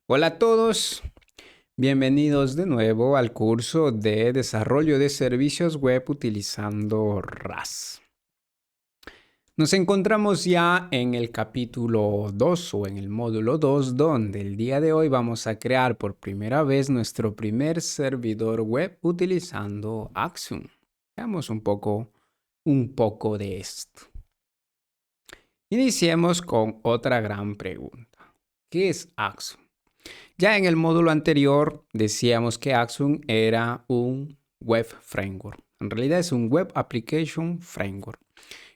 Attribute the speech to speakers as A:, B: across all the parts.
A: Hola a todos, bienvenidos de nuevo al curso de desarrollo de servicios web utilizando RAS. Nos encontramos ya en el capítulo 2 o en el módulo 2, donde el día de hoy vamos a crear por primera vez nuestro primer servidor web utilizando Axiom. Veamos un poco de esto. Iniciemos con otra gran pregunta. ¿Qué es Axiom? Ya en el módulo anterior decíamos que Axiom era un web framework. En realidad es un web application framework,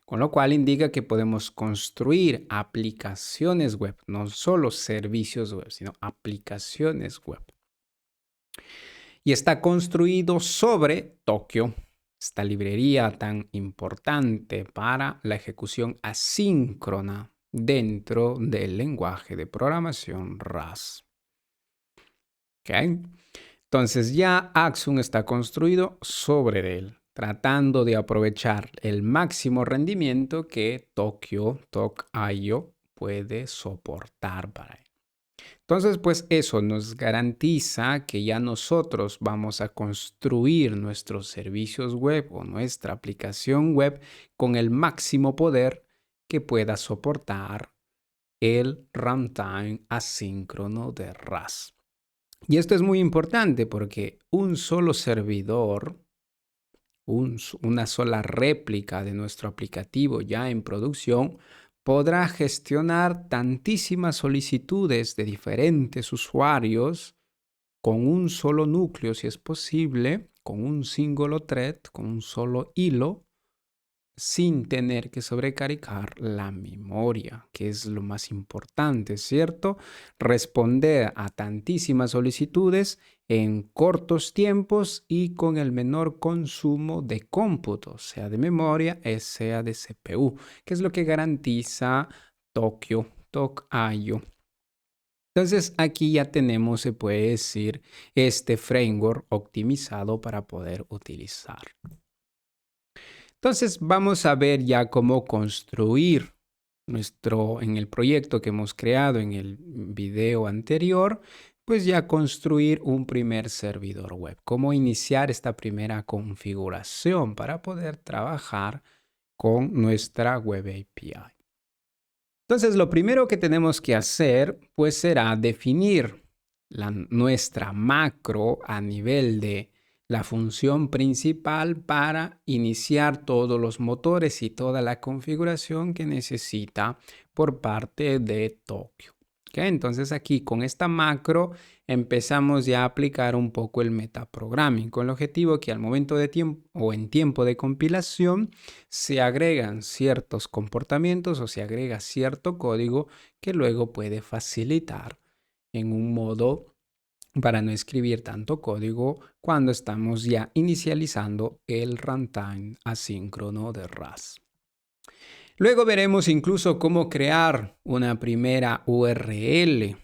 A: con lo cual indica que podemos construir aplicaciones web, no solo servicios web, sino aplicaciones web. Y está construido sobre Tokio, esta librería tan importante para la ejecución asíncrona dentro del lenguaje de programación RAS. ¿Okay? Entonces ya Axiom está construido sobre él, tratando de aprovechar el máximo rendimiento que Tokio puede soportar para él. Entonces, pues eso nos garantiza que ya nosotros vamos a construir nuestros servicios web o nuestra aplicación web con el máximo poder que pueda soportar el runtime asíncrono de RAS. Y esto es muy importante porque un solo servidor, una sola réplica de nuestro aplicativo ya en producción, podrá gestionar tantísimas solicitudes de diferentes usuarios con un solo núcleo, si es posible, con un single thread, con un solo hilo, sin tener que sobrecargar la memoria, que es lo más importante, ¿cierto? Responder a tantísimas solicitudes en cortos tiempos y con el menor consumo de cómputo, sea de memoria, sea de CPU, que es lo que garantiza Tokio. Entonces aquí ya tenemos, se puede decir, este framework optimizado para poder utilizar. Entonces vamos a ver ya cómo construir en el proyecto que hemos creado en el video anterior, pues ya construir un primer servidor web. Cómo iniciar esta primera configuración para poder trabajar con nuestra web API. Entonces lo primero que tenemos que hacer pues será definir nuestra macro a nivel de la función principal para iniciar todos los motores y toda la configuración que necesita por parte de Tokio. ¿Okay? Entonces aquí con esta macro empezamos ya a aplicar un poco el metaprogramming con el objetivo que al momento de tiempo o en tiempo de compilación se agregan ciertos comportamientos o se agrega cierto código que luego puede facilitar en un modo para no escribir tanto código cuando estamos ya inicializando el runtime asíncrono de RAS. Luego veremos incluso cómo crear una primera URL.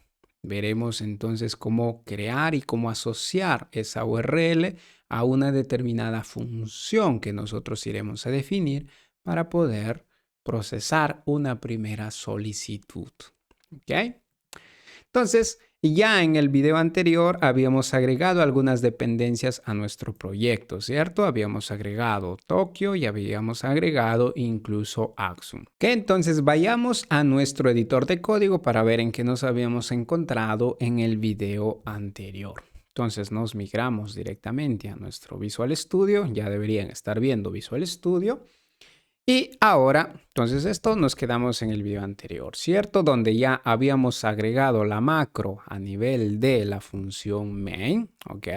A: Veremos entonces cómo crear y cómo asociar esa URL a una determinada función que nosotros iremos a definir para poder procesar una primera solicitud. ¿Ok? Entonces, ya en el video anterior habíamos agregado algunas dependencias a nuestro proyecto, ¿cierto? Habíamos agregado Tokio y habíamos agregado incluso Axiom. Ok, entonces vayamos a nuestro editor de código para ver en qué nos habíamos encontrado en el video anterior. Entonces nos migramos directamente a nuestro Visual Studio. Ya deberían estar viendo Visual Studio. Y ahora, entonces esto nos quedamos en el video anterior, ¿cierto? Donde ya habíamos agregado la macro a nivel de la función main, ¿ok?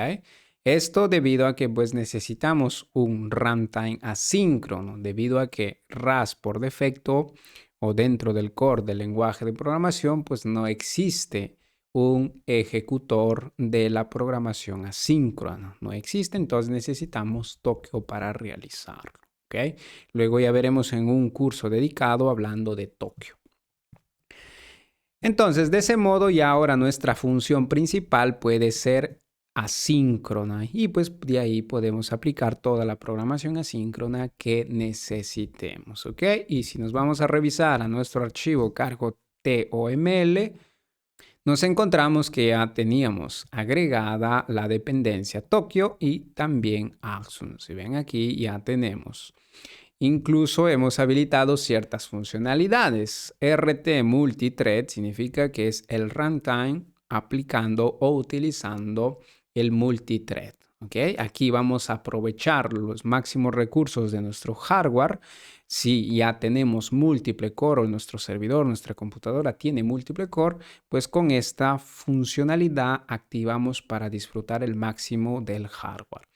A: Esto debido a que pues necesitamos un runtime asíncrono, debido a que RAS por defecto o dentro del core del lenguaje de programación pues no existe un ejecutor de la programación asíncrona, no existe, entonces necesitamos Tokio para realizarlo. ¿Okay? Luego ya veremos en un curso dedicado hablando de Tokio. Entonces, de ese modo ya ahora nuestra función principal puede ser asíncrona y pues de ahí podemos aplicar toda la programación asíncrona que necesitemos, ¿ok? Y si nos vamos a revisar a nuestro archivo cargo TOML, nos encontramos que ya teníamos agregada la dependencia Tokio y también Axum. Si ven aquí, ya tenemos. Incluso hemos habilitado ciertas funcionalidades. RT multithread significa que es el runtime aplicando o utilizando el multithread. ¿Okay? Aquí vamos a aprovechar los máximos recursos de nuestro hardware. Si ya tenemos múltiple core o nuestro servidor, nuestra computadora tiene múltiple core, pues con esta funcionalidad activamos para disfrutar el máximo del hardware.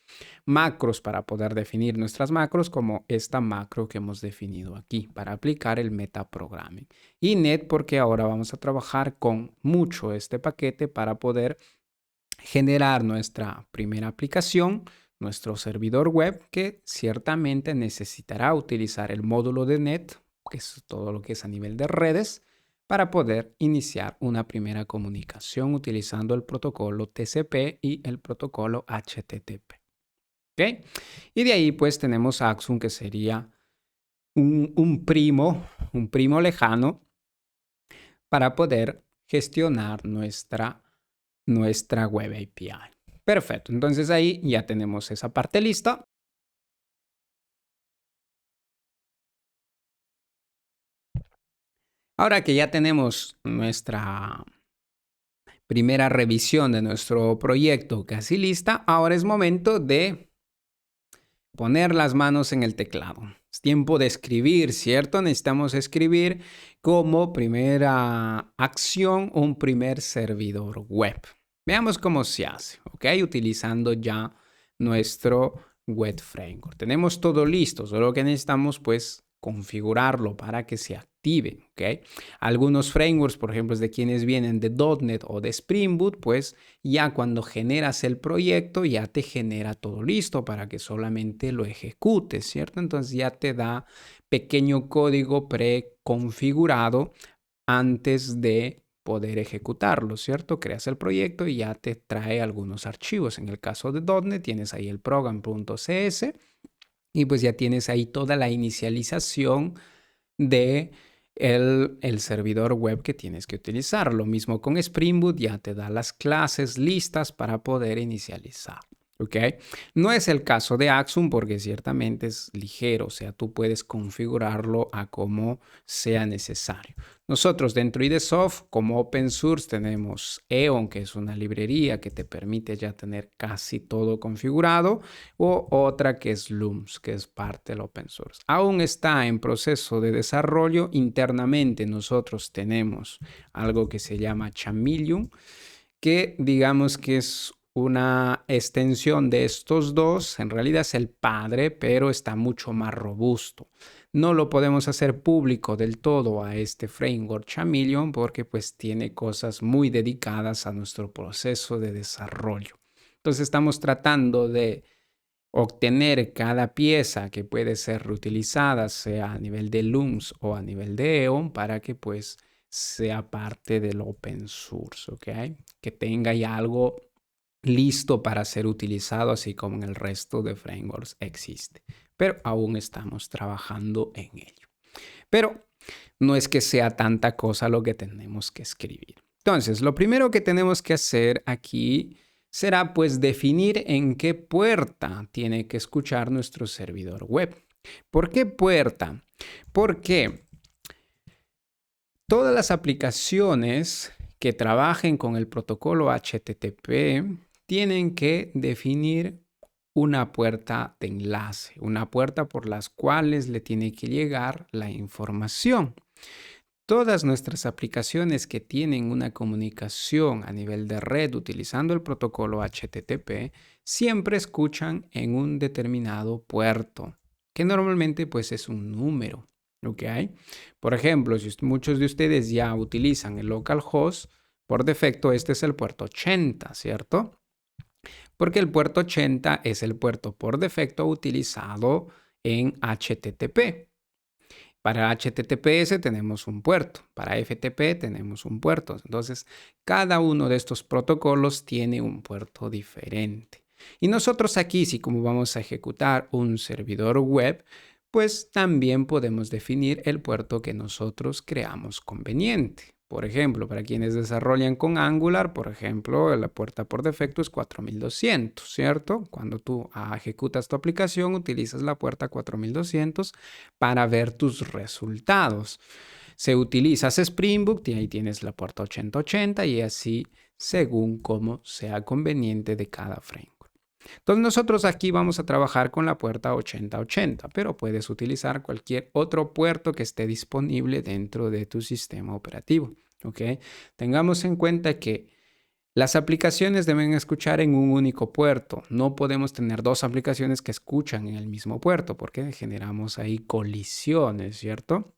A: Macros para poder definir nuestras macros, como esta macro que hemos definido aquí para aplicar el metaprogramming. Y net porque ahora vamos a trabajar con mucho este paquete para poder generar nuestra primera aplicación, nuestro servidor web, que ciertamente necesitará utilizar el módulo de net, que es todo lo que es a nivel de redes, para poder iniciar una primera comunicación utilizando el protocolo TCP y el protocolo HTTP. ¿Okay? Y de ahí pues tenemos Axum, que sería un primo lejano para poder gestionar nuestra web API. Perfecto, entonces ahí ya tenemos esa parte lista. Ahora que ya tenemos nuestra primera revisión de nuestro proyecto casi lista, ahora es momento de poner las manos en el teclado. Es tiempo de escribir, ¿cierto? Necesitamos escribir como primera acción un primer servidor web. Veamos cómo se hace, ¿ok? Utilizando ya nuestro web framework. Tenemos todo listo, solo que necesitamos pues configurarlo para que se active, ¿ok? Algunos frameworks, por ejemplo, de quienes vienen de .NET o de Spring Boot, pues ya cuando generas el proyecto ya te genera todo listo para que solamente lo ejecutes, ¿cierto? Entonces ya te da pequeño código preconfigurado antes de poder ejecutarlo, ¿cierto? Creas el proyecto y ya te trae algunos archivos. En el caso de .NET tienes ahí el program.cs y pues ya tienes ahí toda la inicialización de el servidor web que tienes que utilizar. Lo mismo con Spring Boot, ya te da las clases listas para poder inicializar. ¿Ok? No es el caso de Axum porque ciertamente es ligero, o sea, tú puedes configurarlo a como sea necesario. Nosotros dentro de Soft, como open source, tenemos Eon, que es una librería que te permite ya tener casi todo configurado, o otra que es Looms, que es parte del open source. Aún está en proceso de desarrollo. Internamente nosotros tenemos algo que se llama Chameleon, que digamos que es una extensión de estos dos. En realidad es el padre, pero está mucho más robusto. No lo podemos hacer público del todo a este framework Chameleon porque pues tiene cosas muy dedicadas a nuestro proceso de desarrollo. Entonces estamos tratando de obtener cada pieza que puede ser reutilizada, sea a nivel de Looms o a nivel de Eon, para que pues sea parte del open source, ¿ok? Que tenga ya algo listo para ser utilizado, así como en el resto de frameworks existe. Pero aún estamos trabajando en ello. Pero no es que sea tanta cosa lo que tenemos que escribir. Entonces, lo primero que tenemos que hacer aquí será pues definir en qué puerta tiene que escuchar nuestro servidor web. ¿Por qué puerta? Porque todas las aplicaciones que trabajen con el protocolo HTTP tienen que definir una puerta de enlace, una puerta por las cuales le tiene que llegar la información. Todas nuestras aplicaciones que tienen una comunicación a nivel de red utilizando el protocolo HTTP siempre escuchan en un determinado puerto, que normalmente pues es un número. ¿Ok? Por ejemplo, si muchos de ustedes ya utilizan el localhost, por defecto este es el puerto 80, ¿cierto? Porque el puerto 80 es el puerto por defecto utilizado en HTTP. Para HTTPS tenemos un puerto, para FTP tenemos un puerto. Entonces, cada uno de estos protocolos tiene un puerto diferente. Y nosotros aquí, si como vamos a ejecutar un servidor web, pues también podemos definir el puerto que nosotros creamos conveniente. Por ejemplo, para quienes desarrollan con Angular, por ejemplo, la puerta por defecto es 4200, ¿cierto? Cuando tú ejecutas tu aplicación, utilizas la puerta 4200 para ver tus resultados. Se utilizas Spring Boot y ahí tienes la puerta 8080 y así según como sea conveniente de cada framework. Entonces nosotros aquí vamos a trabajar con la puerta 8080, pero puedes utilizar cualquier otro puerto que esté disponible dentro de tu sistema operativo. ¿Ok? Tengamos en cuenta que las aplicaciones deben escuchar en un único puerto. No podemos tener dos aplicaciones que escuchan en el mismo puerto porque generamos ahí colisiones, ¿cierto?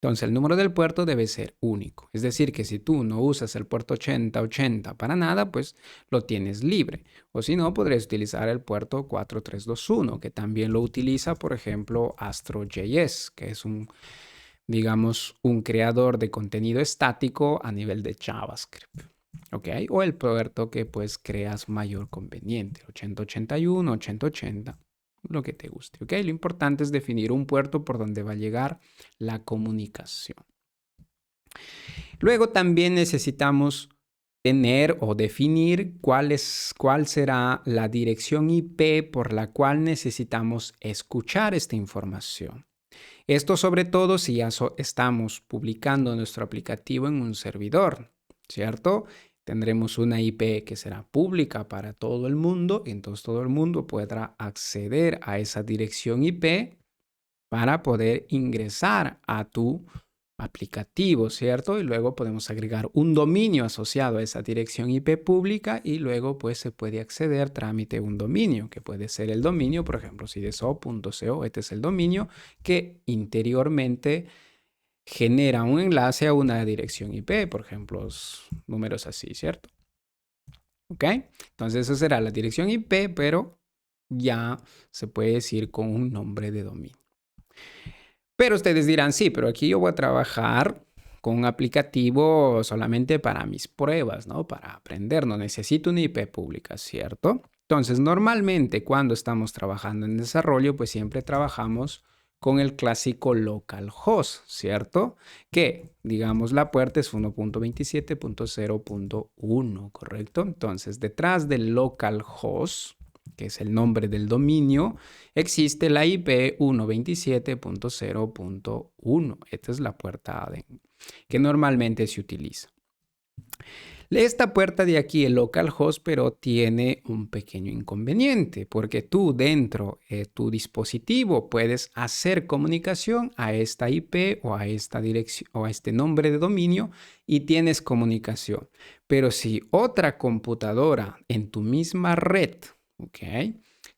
A: Entonces, el número del puerto debe ser único. Es decir, que si tú no usas el puerto 8080 para nada, pues lo tienes libre. O si no, podrías utilizar el puerto 4321, que también lo utiliza, por ejemplo, AstroJS, que es digamos, un creador de contenido estático a nivel de JavaScript. ¿Ok? O el puerto que pues creas mayor conveniente, 8081, 8080. Lo que te guste, ¿ok? Lo importante es definir un puerto por donde va a llegar la comunicación. Luego también necesitamos tener o definir cuál será la dirección IP por la cual necesitamos escuchar esta información. Esto sobre todo si ya estamos publicando nuestro aplicativo en un servidor, ¿cierto? Tendremos una IP que será pública para todo el mundo, entonces todo el mundo podrá acceder a esa dirección IP para poder ingresar a tu aplicativo, ¿cierto? Y luego podemos agregar un dominio asociado a esa dirección IP pública y luego pues se puede acceder trámite un dominio, que puede ser el dominio, por ejemplo, sideso.co, este es el dominio que interiormente genera un enlace a una dirección IP, por ejemplo, números así, ¿cierto? ¿Ok? Entonces eso será la dirección IP, pero ya se puede decir con un nombre de dominio. Pero ustedes dirán, sí, pero aquí yo voy a trabajar con un aplicativo solamente para mis pruebas, ¿no? Para aprender, no necesito una IP pública, ¿cierto? Entonces, normalmente cuando estamos trabajando en desarrollo, pues siempre trabajamos con el clásico localhost, ¿cierto? Que, digamos, la puerta es 1.27.0.1, ¿correcto? Entonces, detrás del localhost, que es el nombre del dominio, existe la IP 127.0.1. Esta es la puerta que normalmente se utiliza. Esta puerta de aquí, el localhost, pero tiene un pequeño inconveniente, porque tú dentro de tu dispositivo puedes hacer comunicación a esta IP o a esta dirección o a este nombre de dominio y tienes comunicación. Pero si otra computadora en tu misma red, ¿ok?,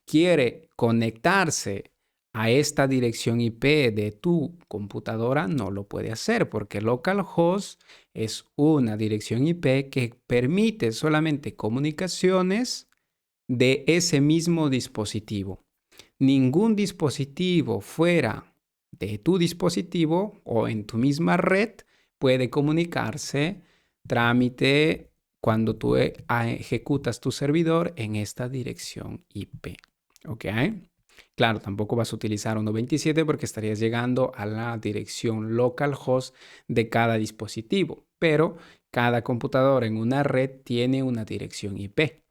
A: quiere conectarse a esta dirección IP de tu computadora, no lo puede hacer porque localhost es una dirección IP que permite solamente comunicaciones de ese mismo dispositivo. Ningún dispositivo fuera de tu dispositivo o en tu misma red puede comunicarse trámite cuando tú ejecutas tu servidor en esta dirección IP. ¿Ok? Claro, tampoco vas a utilizar 1.27 porque estarías llegando a la dirección localhost de cada dispositivo, pero cada computadora en una red tiene una dirección IP.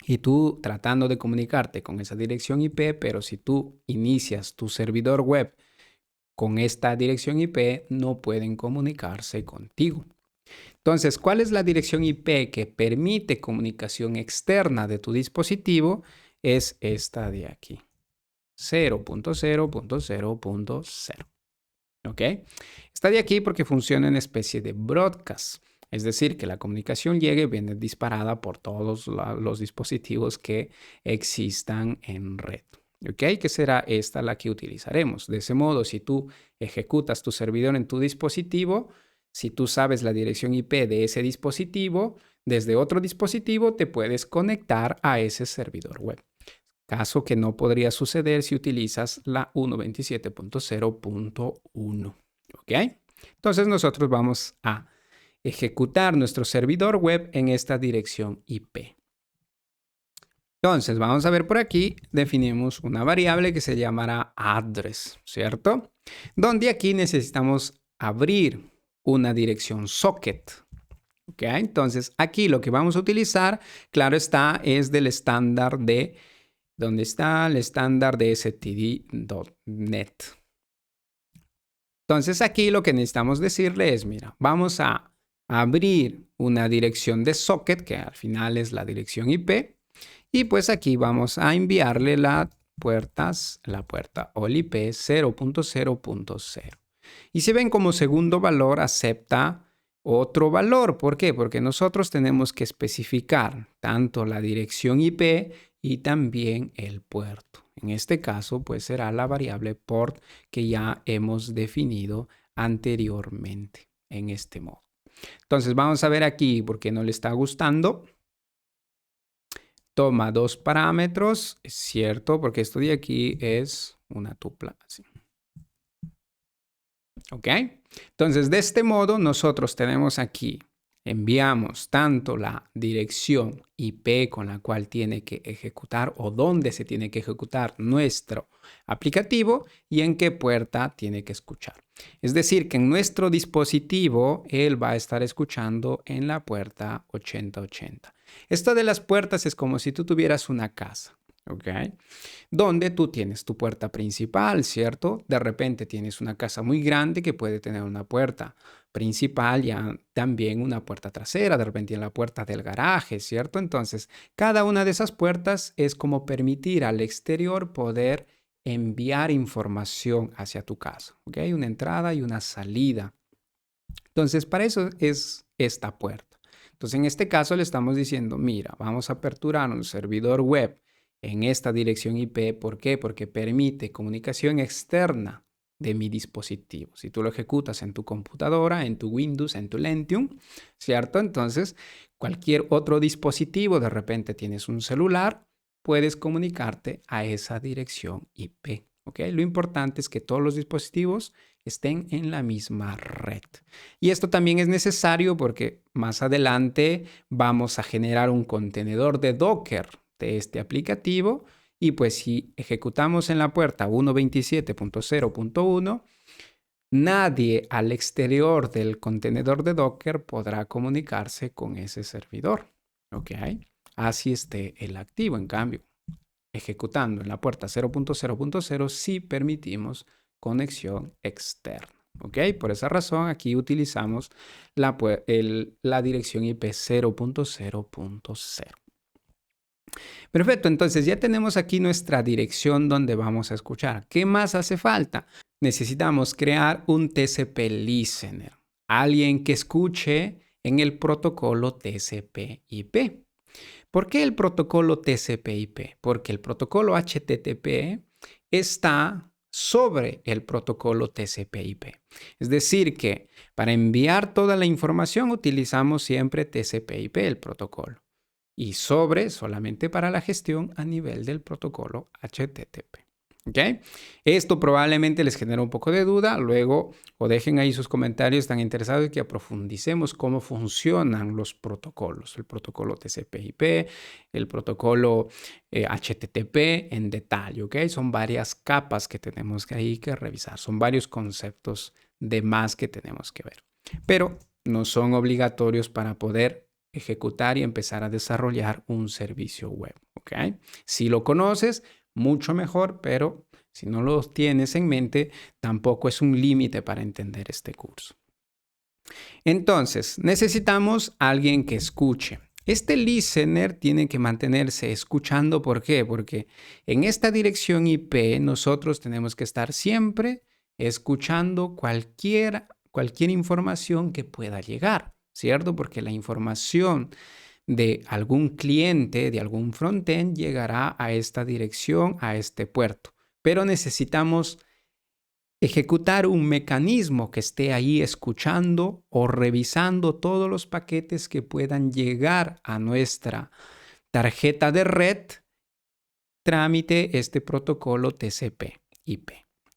A: Y tú tratando de comunicarte con esa dirección IP, pero si tú inicias tu servidor web con esta dirección IP, no pueden comunicarse contigo. Entonces, ¿cuál es la dirección IP que permite comunicación externa de tu dispositivo? Es esta de aquí. 0.0.0.0. ¿Ok? Está de aquí porque funciona en especie de broadcast. Es decir, que la comunicación llegue viene disparada por todos los dispositivos que existan en red. ¿Ok? Que será esta la que utilizaremos. De ese modo, si tú ejecutas tu servidor en tu dispositivo, si tú sabes la dirección IP de ese dispositivo, desde otro dispositivo te puedes conectar a ese servidor web. Caso que no podría suceder si utilizas la 1.27.0.1. ¿Ok? Entonces nosotros vamos a ejecutar nuestro servidor web en esta dirección IP. Entonces vamos a ver por aquí, definimos una variable que se llamará address, ¿cierto? Donde aquí necesitamos abrir una dirección socket. ¿Ok? Entonces, aquí lo que vamos a utilizar, claro está, es del estándar de, ¿dónde está? El estándar de std.net. Entonces, aquí lo que necesitamos decirle es, mira, vamos a abrir una dirección de socket, que al final es la dirección IP, y pues aquí vamos a enviarle la puerta o el IP 0.0.0. Y si ven como segundo valor acepta otro valor. ¿Por qué? Porque nosotros tenemos que especificar tanto la dirección IP y también el puerto. En este caso, pues será la variable port que ya hemos definido anteriormente en este modo. Entonces vamos a ver aquí por qué no le está gustando. Toma dos parámetros, es cierto, porque esto de aquí es una tupla. Así. ¿Ok? Entonces, de este modo, nosotros tenemos aquí, enviamos tanto la dirección IP con la cual tiene que ejecutar o dónde se tiene que ejecutar nuestro aplicativo y en qué puerta tiene que escuchar. Es decir, que en nuestro dispositivo, él va a estar escuchando en la puerta 8080. Esto de las puertas es como si tú tuvieras una casa. ¿Ok? Donde tú tienes tu puerta principal, ¿cierto? De repente tienes una casa muy grande que puede tener una puerta principal y también una puerta trasera, de repente en la puerta del garaje, ¿cierto? Entonces, cada una de esas puertas es como permitir al exterior poder enviar información hacia tu casa, ¿ok? Una entrada y una salida. Entonces, para eso es esta puerta. Entonces, en este caso le estamos diciendo, mira, vamos a aperturar un servidor web en esta dirección IP. ¿Por qué? Porque permite comunicación externa de mi dispositivo. Si tú lo ejecutas en tu computadora, en tu Windows, en tu Lentium, ¿cierto? Entonces, cualquier otro dispositivo, de repente tienes un celular, puedes comunicarte a esa dirección IP. ¿Ok? Lo importante es que todos los dispositivos estén en la misma red. Y esto también es necesario porque más adelante vamos a generar un contenedor de Docker de este aplicativo y pues si ejecutamos en la puerta 127.0.1, nadie al exterior del contenedor de Docker podrá comunicarse con ese servidor. ¿Ok? Así esté el activo. En cambio, ejecutando en la puerta 0.0.0 sí permitimos conexión externa. ¿Ok? Por esa razón aquí utilizamos la dirección IP 0.0.0. Perfecto, entonces ya tenemos aquí nuestra dirección donde vamos a escuchar. ¿Qué más hace falta? Necesitamos crear un TCP listener, alguien que escuche en el protocolo TCP/IP. ¿Por qué el protocolo TCP/IP? Porque el protocolo HTTP está sobre el protocolo TCP/IP. Es decir, que para enviar toda la información utilizamos siempre TCP/IP, el protocolo, y sobre solamente para la gestión a nivel del protocolo HTTP. ¿Okay? Esto probablemente les genera un poco de duda, luego o dejen ahí sus comentarios, están interesados en que profundicemos cómo funcionan los protocolos, el protocolo TCP/IP, el protocolo HTTP en detalle, ¿ok? Son varias capas que tenemos que ahí que revisar, son varios conceptos de más que tenemos que ver, pero no son obligatorios para poder ejecutar y empezar a desarrollar un servicio web, ¿ok? Si lo conoces, mucho mejor, pero si no lo tienes en mente, tampoco es un límite para entender este curso. Entonces, necesitamos alguien que escuche. Este listener tiene que mantenerse escuchando. ¿Por qué? Porque en esta dirección IP nosotros tenemos que estar siempre escuchando cualquier información que pueda llegar, ¿cierto? Porque la información de algún cliente, de algún frontend, llegará a esta dirección, a este puerto. Pero necesitamos ejecutar un mecanismo que esté ahí escuchando o revisando todos los paquetes que puedan llegar a nuestra tarjeta de red, trámite este protocolo TCP/IP.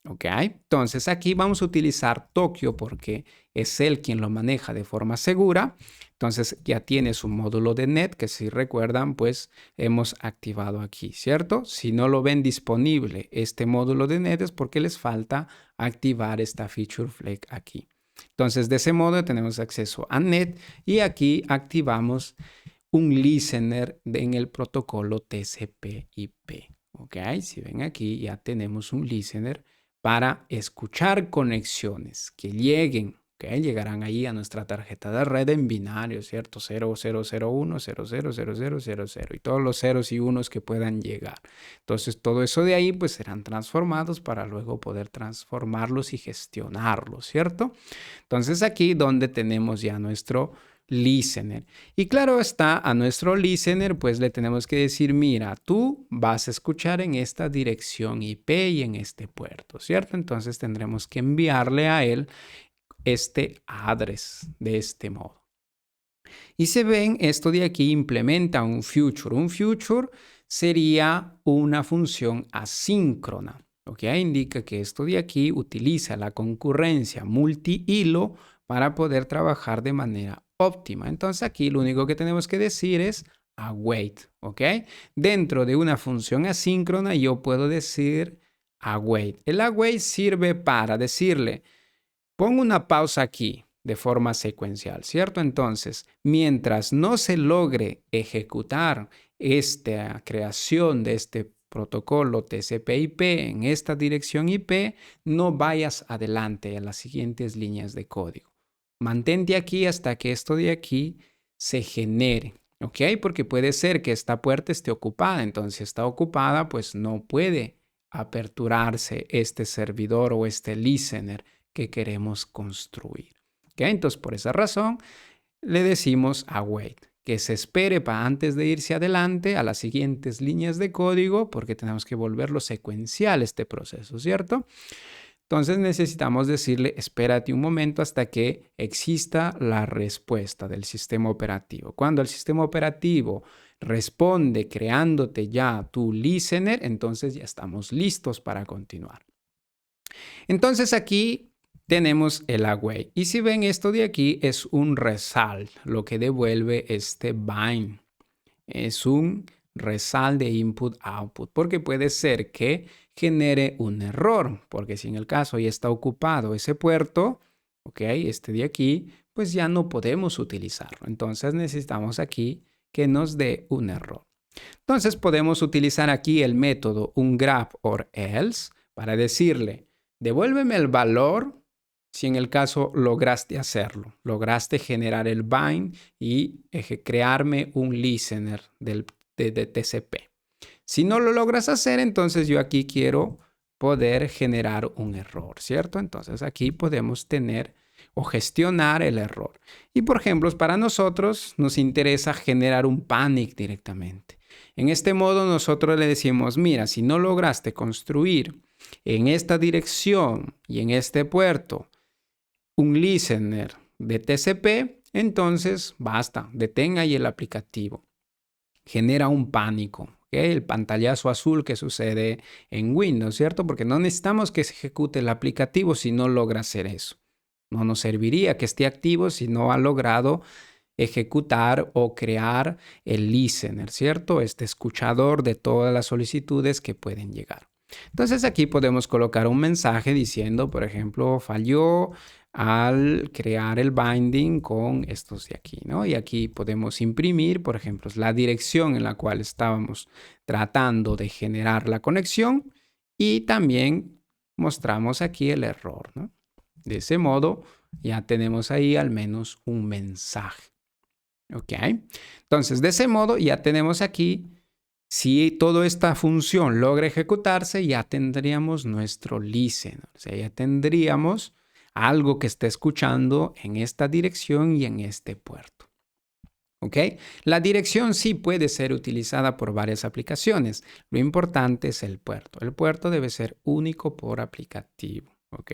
A: ¿Ok? Entonces aquí vamos a utilizar Tokio porque es él quien lo maneja de forma segura. Entonces ya tiene su módulo de NET que si recuerdan pues hemos activado aquí, ¿cierto? Si no lo ven disponible este módulo de NET es porque les falta activar esta feature flag aquí. Entonces, de ese modo tenemos acceso a NET y aquí activamos un listener en el protocolo TCP/IP. ¿Ok? Si ven aquí, ya tenemos un listener para escuchar conexiones que lleguen. ¿Ok? Llegarán ahí a nuestra tarjeta de red en binario, ¿cierto? 0001, 000000 y todos los ceros y unos que puedan llegar. Entonces, todo eso de ahí pues serán transformados para luego poder transformarlos y gestionarlos, ¿cierto? Entonces, aquí donde tenemos ya nuestro listener. Y claro está, a nuestro listener pues le tenemos que decir, mira, tú vas a escuchar en esta dirección IP y en este puerto, ¿cierto? Entonces tendremos que enviarle a él este address de este modo. Y se ven, esto de aquí implementa un future. Un future sería una función asíncrona. ¿Ok? Indica que esto de aquí utiliza la concurrencia multi-hilo para poder trabajar de manera óptima. Entonces aquí lo único que tenemos que decir es await. ¿Ok? Dentro de una función asíncrona yo puedo decir await. El await sirve para decirle, pongo una pausa aquí de forma secuencial, ¿cierto? Entonces, mientras no se logre ejecutar esta creación de este protocolo TCP/IP en esta dirección IP, no vayas adelante a las siguientes líneas de código. Mantente aquí hasta que esto de aquí se genere, ¿ok? Porque puede ser que esta puerta esté ocupada, entonces si está ocupada, pues no puede aperturarse este servidor o este listener que queremos construir. ¿Okay? Entonces, por esa razón, le decimos await, que se espere para antes de irse adelante a las siguientes líneas de código, porque tenemos que volverlo secuencial este proceso, ¿cierto? Entonces necesitamos decirle, espérate un momento hasta que exista la respuesta del sistema operativo. Cuando el sistema operativo responde creándote ya tu listener, entonces ya estamos listos para continuar. Entonces aquí tenemos el await. Y si ven esto de aquí es un result, lo que devuelve este bind. Es un result de input-output, porque puede ser que genere un error, porque si en el caso ya está ocupado ese puerto, ok, este de aquí, pues ya no podemos utilizarlo. Entonces necesitamos aquí que nos dé un error. Entonces podemos utilizar aquí el método ungrab or else para decirle, devuélveme el valor si en el caso lograste hacerlo, lograste generar el bind y crearme un listener de TCP. Si no lo logras hacer, entonces yo aquí quiero poder generar un error, ¿cierto? Entonces aquí podemos tener o gestionar el error. Y por ejemplo, para nosotros nos interesa generar un panic directamente. En este modo nosotros le decimos, mira, si no lograste construir en esta dirección y en este puerto un listener de TCP, entonces basta, detén ahí el aplicativo. Genera un pánico, ¿okay? El pantallazo azul que sucede en Windows, ¿cierto? Porque no necesitamos que se ejecute el aplicativo si no logra hacer eso. No nos serviría que esté activo si no ha logrado ejecutar o crear el listener, ¿cierto? Este escuchador de todas las solicitudes que pueden llegar. Entonces aquí podemos colocar un mensaje diciendo, por ejemplo, falló al crear el binding con estos de aquí, ¿no? Y aquí podemos imprimir, por ejemplo, la dirección en la cual estábamos tratando de generar la conexión y también mostramos aquí el error, ¿no? De ese modo ya tenemos ahí al menos un mensaje. ¿Ok? Entonces, de ese modo ya tenemos aquí, si toda esta función logra ejecutarse, ya tendríamos nuestro listener. O sea, ya tendríamos algo que esté escuchando en esta dirección y en este puerto. ¿Ok? La dirección sí puede ser utilizada por varias aplicaciones. Lo importante es el puerto. El puerto debe ser único por aplicativo. ¿Ok?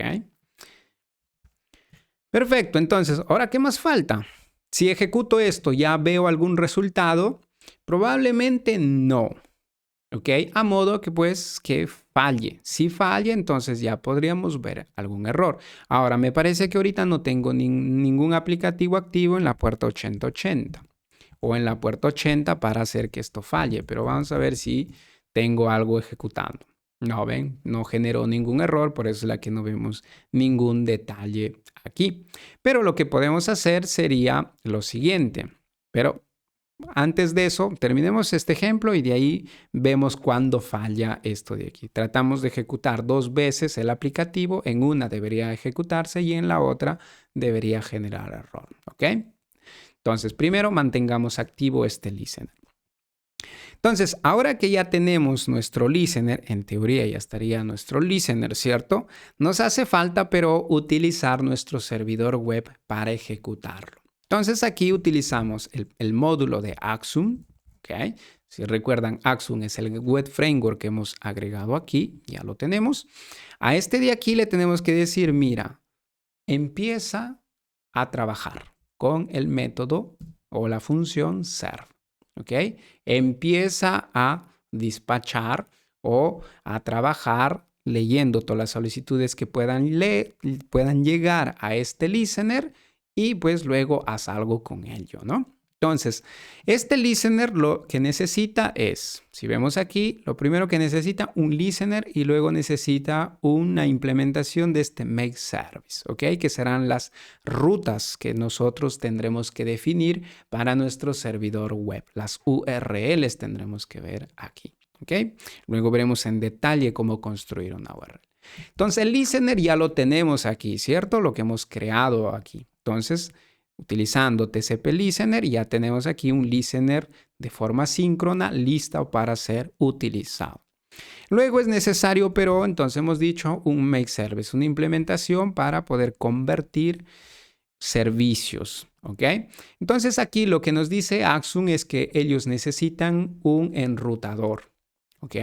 A: Perfecto. Entonces, ¿ahora qué más falta? Si ejecuto esto, ¿ya veo algún resultado? Probablemente no. ¿Ok? A modo que pues que falle. Si falla, entonces ya podríamos ver algún error. Ahora, me parece que ahorita no tengo ningún aplicativo activo en la puerta 8080 o en la puerta 80 para hacer que esto falle, pero vamos a ver si tengo algo ejecutando. No ven, no generó ningún error, por eso es la que no vemos ningún detalle aquí. Pero lo que podemos hacer sería lo siguiente. Pero antes de eso, terminemos este ejemplo y de ahí vemos cuándo falla esto de aquí. Tratamos de ejecutar 2 veces el aplicativo, en una debería ejecutarse y en la otra debería generar error, ¿ok? Entonces, primero mantengamos activo este listener. Entonces, ahora que ya tenemos nuestro listener, en teoría ya estaría nuestro listener, ¿cierto? Nos hace falta, pero utilizar nuestro servidor web para ejecutarlo. Entonces, aquí utilizamos el módulo de Axum, ¿ok? Si recuerdan, Axum es el web framework que hemos agregado aquí, ya lo tenemos. A este de aquí le tenemos que decir, mira, empieza a trabajar con el método o la función serve. ¿Ok? Empieza a despachar o a trabajar leyendo todas las solicitudes que puedan llegar a este listener y pues luego haz algo con ello, ¿no? Entonces, este listener lo que necesita es, si vemos aquí, lo primero que necesita un listener y luego necesita una implementación de este make service, ¿ok? Que serán las rutas que nosotros tendremos que definir para nuestro servidor web. Las URLs tendremos que ver aquí, ¿ok? Luego veremos en detalle cómo construir una URL. Entonces, el listener ya lo tenemos aquí, ¿cierto? Lo que hemos creado aquí. Entonces, utilizando TCP Listener, ya tenemos aquí un listener de forma síncrona listo para ser utilizado. Luego es necesario, pero entonces hemos dicho un make service, una implementación para poder convertir servicios, ¿ok? Entonces aquí lo que nos dice Axum es que ellos necesitan un enrutador, ¿ok?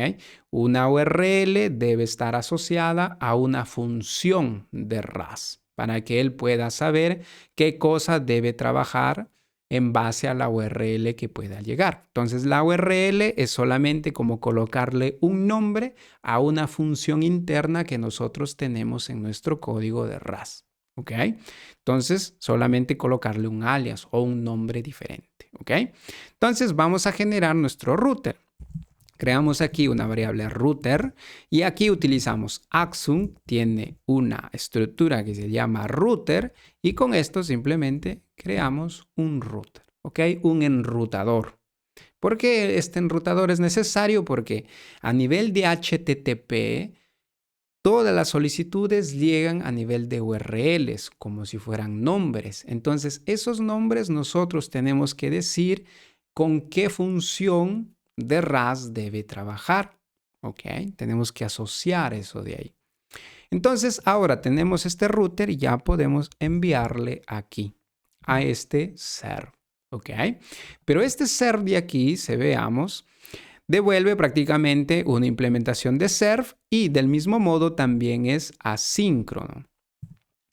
A: Una URL debe estar asociada a una función de RAS para que él pueda saber qué cosa debe trabajar en base a la URL que pueda llegar. Entonces la URL es solamente como colocarle un nombre a una función interna que nosotros tenemos en nuestro código de RAS. ¿Ok? Entonces, solamente colocarle un alias o un nombre diferente. ¿Ok? Entonces, vamos a generar nuestro router. Creamos aquí una variable router y aquí utilizamos Axum, tiene una estructura que se llama router y con esto simplemente creamos un router, ¿ok? Un enrutador. ¿Por qué este enrutador es necesario? Porque a nivel de HTTP, todas las solicitudes llegan a nivel de URLs, como si fueran nombres. Entonces, esos nombres nosotros tenemos que decir con qué función de RAS debe trabajar. ¿Ok? Tenemos que asociar eso de ahí. Entonces, ahora tenemos este router y ya podemos enviarle aquí, a este server. ¿Ok? Pero este server de aquí, si veamos, devuelve prácticamente una implementación de serve y del mismo modo también es asíncrono.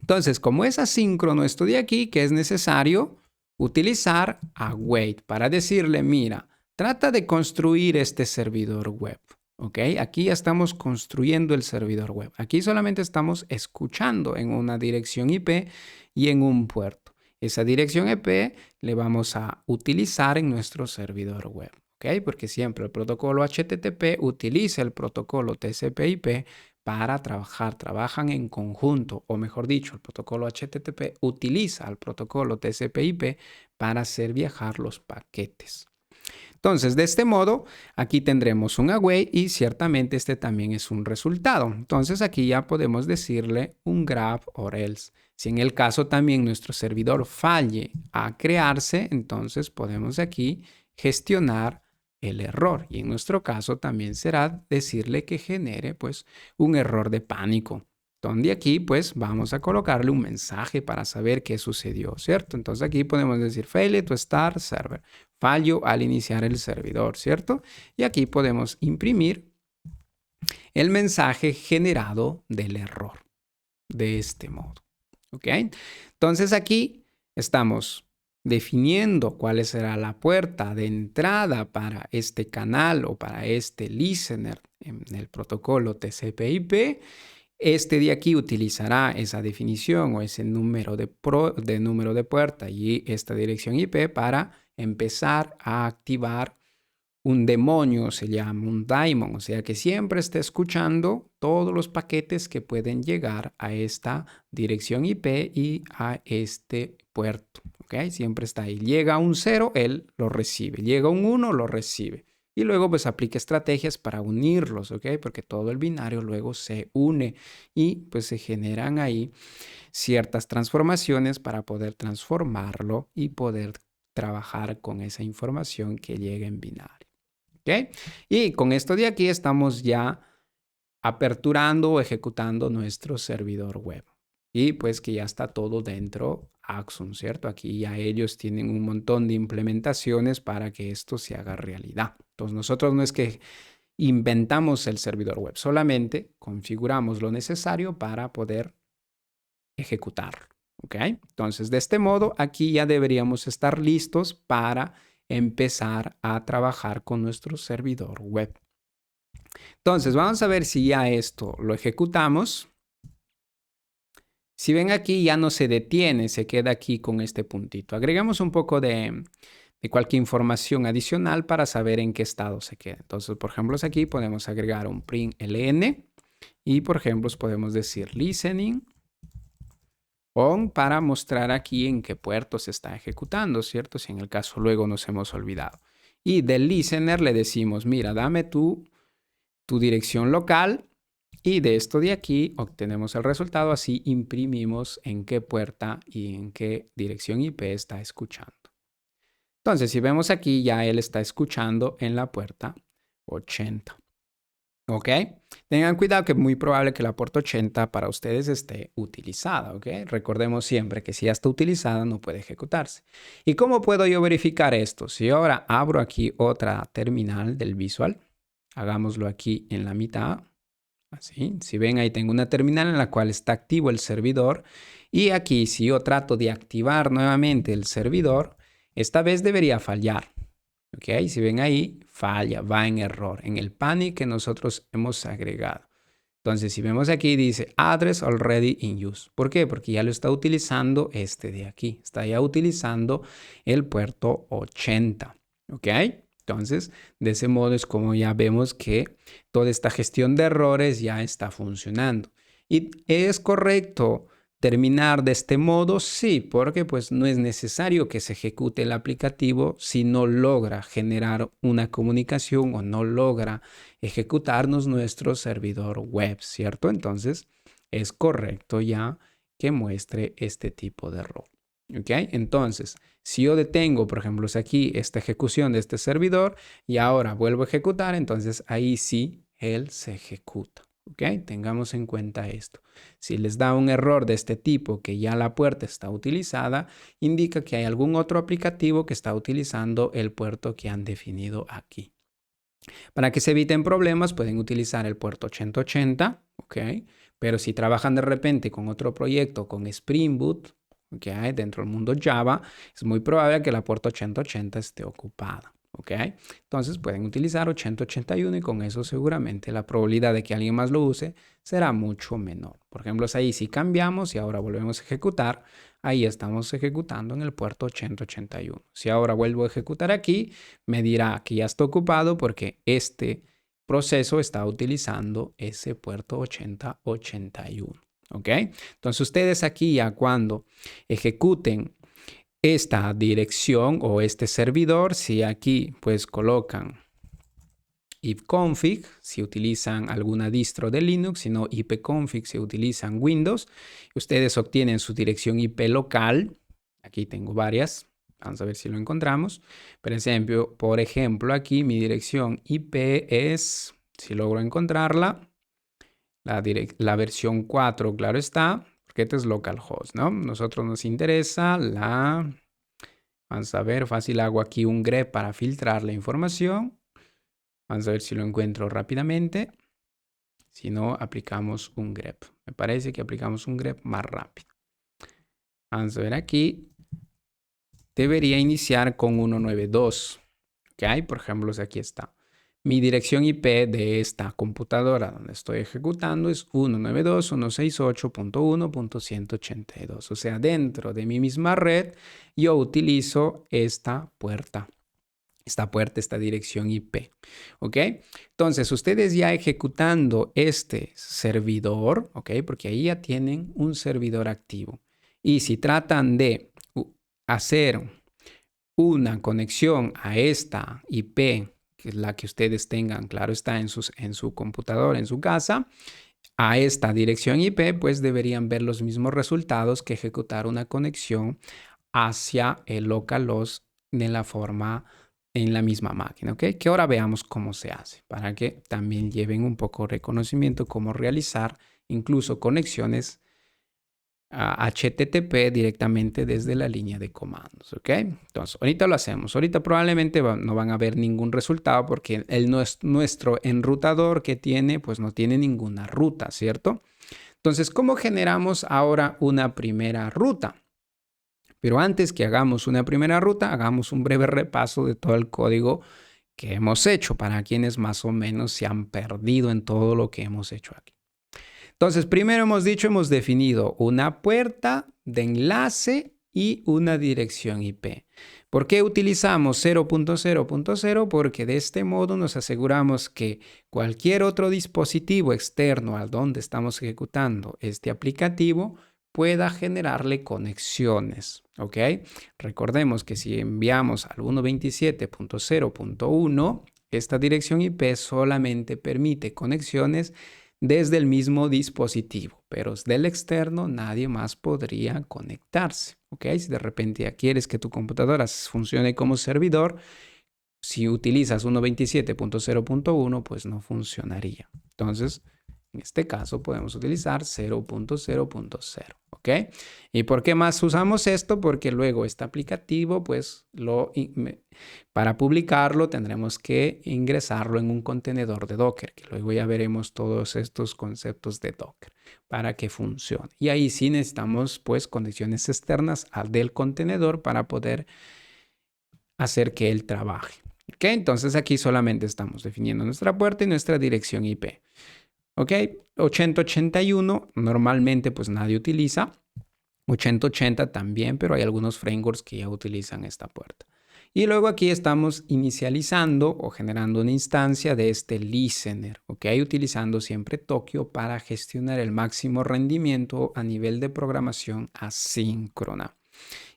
A: Entonces, como es asíncrono esto de aquí, que es necesario utilizar await para decirle, mira, trata de construir este servidor web. ¿Ok? Aquí ya estamos construyendo el servidor web. Aquí solamente estamos escuchando en una dirección IP y en un puerto. Esa dirección IP le vamos a utilizar en nuestro servidor web. ¿Ok? Porque siempre el protocolo HTTP utiliza el protocolo TCP/IP para trabajar, trabajan en conjunto, o mejor dicho, el protocolo HTTP utiliza el protocolo TCP/IP para hacer viajar los paquetes. Entonces, de este modo, aquí tendremos un await y ciertamente este también es un resultado. Entonces, aquí ya podemos decirle un grab or else. Si en el caso también nuestro servidor falle a crearse, entonces podemos aquí gestionar el error. Y en nuestro caso también será decirle que genere pues un error de pánico. Donde aquí pues vamos a colocarle un mensaje para saber qué sucedió, ¿cierto? Entonces aquí podemos decir failure to start server, fallo al iniciar el servidor, ¿cierto? Y aquí podemos imprimir el mensaje generado del error de este modo, ¿ok? Entonces aquí estamos definiendo cuál será la puerta de entrada para este canal o para este listener en el protocolo TCP/IP. Este de aquí utilizará esa definición o ese número de número de puerta y esta dirección IP para empezar a activar un demonio, se llama un daemon, o sea que siempre está escuchando todos los paquetes que pueden llegar a esta dirección IP y a este puerto, ¿ok? Siempre está ahí. Llega un 0, él lo recibe. Llega un 1, lo recibe. Y luego pues aplica estrategias para unirlos, ¿ok? Porque todo el binario luego se une y pues se generan ahí ciertas transformaciones para poder transformarlo y poder trabajar con esa información que llega en binario. ¿Ok? Y con esto de aquí estamos ya aperturando o ejecutando nuestro servidor web. Y pues que ya está todo dentro Axum, ¿cierto? Aquí ya ellos tienen un montón de implementaciones para que esto se haga realidad. Entonces nosotros no es que inventamos el servidor web, solamente configuramos lo necesario para poder ejecutarlo. ¿Ok? Entonces de este modo aquí ya deberíamos estar listos para empezar a trabajar con nuestro servidor web. Entonces, vamos a ver si ya esto lo ejecutamos. Si ven aquí, ya no se detiene, se queda aquí con este puntito. Agregamos un poco de cualquier información adicional para saber en qué estado se queda. Entonces, por ejemplo, aquí podemos agregar un print ln y, por ejemplo, podemos decir listening on para mostrar aquí en qué puerto se está ejecutando, ¿cierto? Si en el caso luego nos hemos olvidado. Y del listener le decimos, mira, dame tu dirección local y de esto de aquí obtenemos el resultado. Así imprimimos en qué puerta y en qué dirección IP está escuchando. Entonces, si vemos aquí, ya él está escuchando en la puerta 80. ¿Ok? Tengan cuidado que es muy probable que la puerta 80 para ustedes esté utilizada. ¿Ok? Recordemos siempre que si ya está utilizada no puede ejecutarse. ¿Y cómo puedo yo verificar esto? Si ahora abro aquí otra terminal del Visual, hagámoslo aquí en la mitad. Así, si ven ahí tengo una terminal en la cual está activo el servidor y aquí si yo trato de activar nuevamente el servidor, esta vez debería fallar. ¿Ok? Si ven ahí, falla, va en error, en el panic que nosotros hemos agregado. Entonces, si vemos aquí, dice address already in use. ¿Por qué? Porque ya lo está utilizando este de aquí. Está ya utilizando el puerto 80. ¿Ok? Entonces, de ese modo es como ya vemos que toda esta gestión de errores ya está funcionando. ¿Y es correcto terminar de este modo? Sí, porque pues no es necesario que se ejecute el aplicativo si no logra generar una comunicación o no logra ejecutarnos nuestro servidor web, ¿cierto? Entonces, es correcto ya que muestre este tipo de error. ¿Ok? Entonces, si yo detengo, por ejemplo, aquí esta ejecución de este servidor y ahora vuelvo a ejecutar, entonces ahí sí él se ejecuta. ¿Ok? Tengamos en cuenta esto. Si les da un error de este tipo que ya la puerta está utilizada, indica que hay algún otro aplicativo que está utilizando el puerto que han definido aquí. Para que se eviten problemas, pueden utilizar el puerto 8080, ¿ok? Pero si trabajan de repente con otro proyecto, con Spring Boot, que hay dentro del mundo Java, es muy probable que la puerta 8080 esté ocupada. ¿Ok? Entonces pueden utilizar 8081 y con eso seguramente la probabilidad de que alguien más lo use será mucho menor. Por ejemplo, es ahí si cambiamos y ahora volvemos a ejecutar, ahí estamos ejecutando en el puerto 8081. Si ahora vuelvo a ejecutar aquí, me dirá que ya está ocupado porque este proceso está utilizando ese puerto 8081. ¿Ok? Entonces ustedes aquí ya cuando ejecuten esta dirección o este servidor, si aquí pues colocan ipconfig, si utilizan alguna distro de Linux, si no ipconfig si utilizan Windows, ustedes obtienen su dirección IP local. Aquí tengo varias, vamos a ver si lo encontramos. Por ejemplo, aquí mi dirección IP es, si logro encontrarla, la versión 4, claro está, porque este es localhost, ¿no? Nosotros nos interesa vamos a ver, fácil, hago aquí un grep para filtrar la información. Vamos a ver si lo encuentro rápidamente. Si no, aplicamos un grep. Me parece que aplicamos un grep más rápido. Vamos a ver aquí. Debería iniciar con 192. ¿Ok? Por ejemplo, aquí está. Mi dirección IP de esta computadora donde estoy ejecutando es 192.168.1.182. O sea, dentro de mi misma red, yo utilizo esta puerta esta puerta, esta dirección IP. ¿Ok? Entonces, ustedes ya ejecutando este servidor, ¿ok? Porque ahí ya tienen un servidor activo. Y si tratan de hacer una conexión a esta IP, que es la que ustedes tengan, claro está, en su computadora, en su casa, a esta dirección IP, pues deberían ver los mismos resultados que ejecutar una conexión hacia el localhost en la misma máquina, ¿ok? Que ahora veamos cómo se hace, para que también lleven un poco de conocimiento cómo realizar incluso conexiones a HTTP directamente desde la línea de comandos, ¿ok? Entonces, ahorita lo hacemos. Ahorita probablemente no van a ver ningún resultado porque nuestro enrutador que tiene, pues no tiene ninguna ruta, ¿cierto? Entonces, ¿cómo generamos ahora una primera ruta? Pero antes que hagamos una primera ruta, hagamos un breve repaso de todo el código que hemos hecho para quienes más o menos se han perdido en todo lo que hemos hecho aquí. Entonces, primero hemos definido una puerta de enlace y una dirección IP. ¿Por qué utilizamos 0.0.0? Porque de este modo nos aseguramos que cualquier otro dispositivo externo al donde estamos ejecutando este aplicativo pueda generarle conexiones, ¿ok? Recordemos que si enviamos al 127.0.1, esta dirección IP solamente permite conexiones desde el mismo dispositivo, pero del externo nadie más podría conectarse, ¿ok? Si de repente ya quieres que tu computadora funcione como servidor, si utilizas 127.0.1, pues no funcionaría. Entonces, en este caso podemos utilizar 0.0.0, ¿ok? ¿Y por qué más usamos esto? Porque luego este aplicativo, pues para publicarlo tendremos que ingresarlo en un contenedor de Docker, que luego ya veremos todos estos conceptos de Docker para que funcione. Y ahí sí necesitamos pues conexiones externas al del contenedor para poder hacer que él trabaje. ¿Ok? Entonces aquí solamente estamos definiendo nuestra puerta y nuestra dirección IP. ¿Ok? 8081 normalmente pues nadie utiliza. 8080 también, pero hay algunos frameworks que ya utilizan esta puerta. Y luego aquí estamos inicializando o generando una instancia de este listener, ¿ok? Utilizando siempre Tokio para gestionar el máximo rendimiento a nivel de programación asíncrona.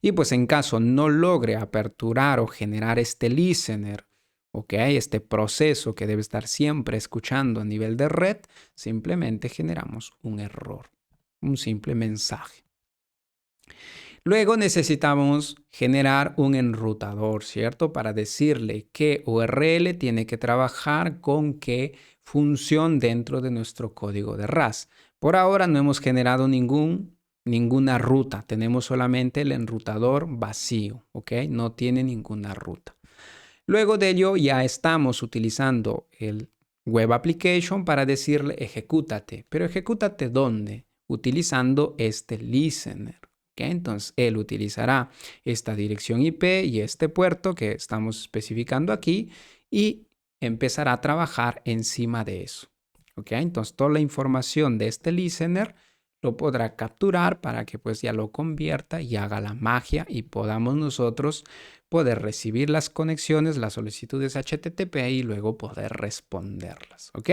A: Y pues en caso no logre aperturar o generar este listener, ¿ok? Este proceso que debe estar siempre escuchando a nivel de red, simplemente generamos un error, un simple mensaje. Luego necesitamos generar un enrutador, ¿cierto? Para decirle qué URL tiene que trabajar con qué función dentro de nuestro código de RAS. Por ahora no hemos generado ninguna ruta. Tenemos solamente el enrutador vacío, ¿ok? No tiene ninguna ruta. Luego de ello ya estamos utilizando el Web Application para decirle ejecútate. ¿Pero ejecútate dónde? Utilizando este listener. ¿Okay? Entonces él utilizará esta dirección IP y este puerto que estamos especificando aquí y empezará a trabajar encima de eso. ¿Okay? Entonces toda la información de este listener lo podrá capturar para que pues ya lo convierta y haga la magia y podamos nosotros poder recibir las conexiones, las solicitudes HTTP y luego poder responderlas, ¿ok?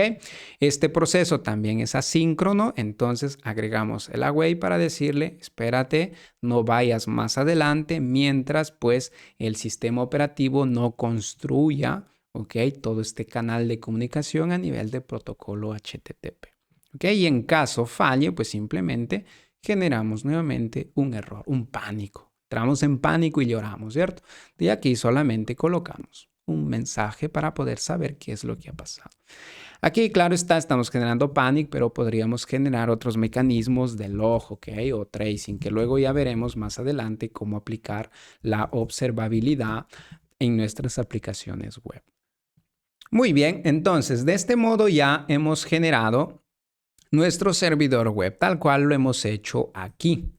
A: Este proceso también es asíncrono, entonces agregamos el await para decirle, espérate, no vayas más adelante mientras pues el sistema operativo no construya, ¿ok? Todo este canal de comunicación a nivel de protocolo HTTP. ¿Okay? Y en caso falle, pues simplemente generamos nuevamente un error, un pánico. Entramos en pánico y lloramos, ¿cierto? Y aquí solamente colocamos un mensaje para poder saber qué es lo que ha pasado. Aquí, claro está, estamos generando pánico, pero podríamos generar otros mecanismos de log, ¿ok? O tracing, que luego ya veremos más adelante cómo aplicar la observabilidad en nuestras aplicaciones web. Muy bien, entonces, de este modo ya hemos generado nuestro servidor web, tal cual lo hemos hecho aquí.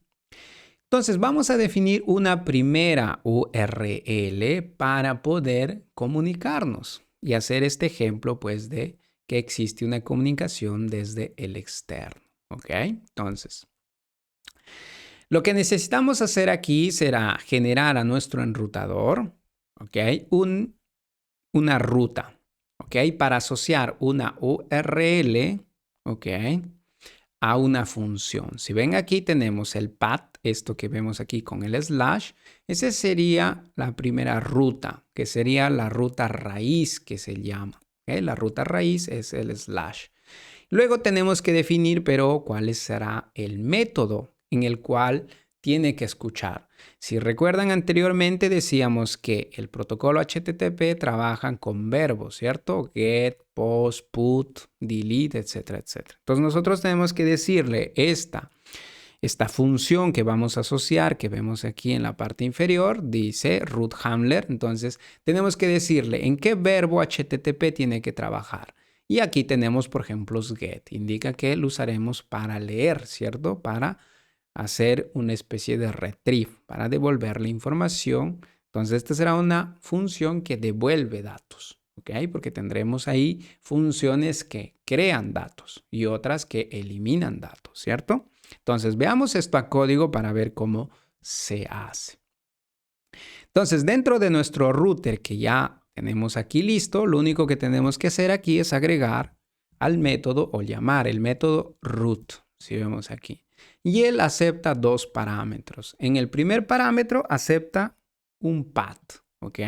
A: Entonces vamos a definir una primera URL para poder comunicarnos y hacer este ejemplo pues de que existe una comunicación desde el externo. ¿Ok? Entonces, lo que necesitamos hacer aquí será generar a nuestro enrutador, ¿ok? Un una ruta, ¿ok? Para asociar una URL, ¿ok? A una función. Si ven aquí tenemos el path, esto que vemos aquí con el slash, esa sería la primera ruta, que sería la ruta raíz que se llama. ¿Ok? La ruta raíz es el slash. Luego tenemos que definir, pero cuál será el método en el cual tiene que escuchar. Si recuerdan anteriormente decíamos que el protocolo HTTP trabaja con verbos, ¿cierto? Get, post, put, delete, etcétera, etcétera. Entonces nosotros tenemos que decirle esta función que vamos a asociar, que vemos aquí en la parte inferior, dice root handler. Entonces tenemos que decirle en qué verbo HTTP tiene que trabajar. Y aquí tenemos, por ejemplo, get. Indica que lo usaremos para leer, ¿cierto? Para hacer una especie de retrieve, para devolver la información. Entonces, esta será una función que devuelve datos, ¿ok? Porque tendremos ahí funciones que crean datos y otras que eliminan datos, ¿cierto? Entonces, veamos esto a código para ver cómo se hace. Entonces, dentro de nuestro router que ya tenemos aquí listo, lo único que tenemos que hacer aquí es agregar al método o llamar el método root, si vemos aquí. Y él acepta dos parámetros. En el primer parámetro acepta un path, ¿ok?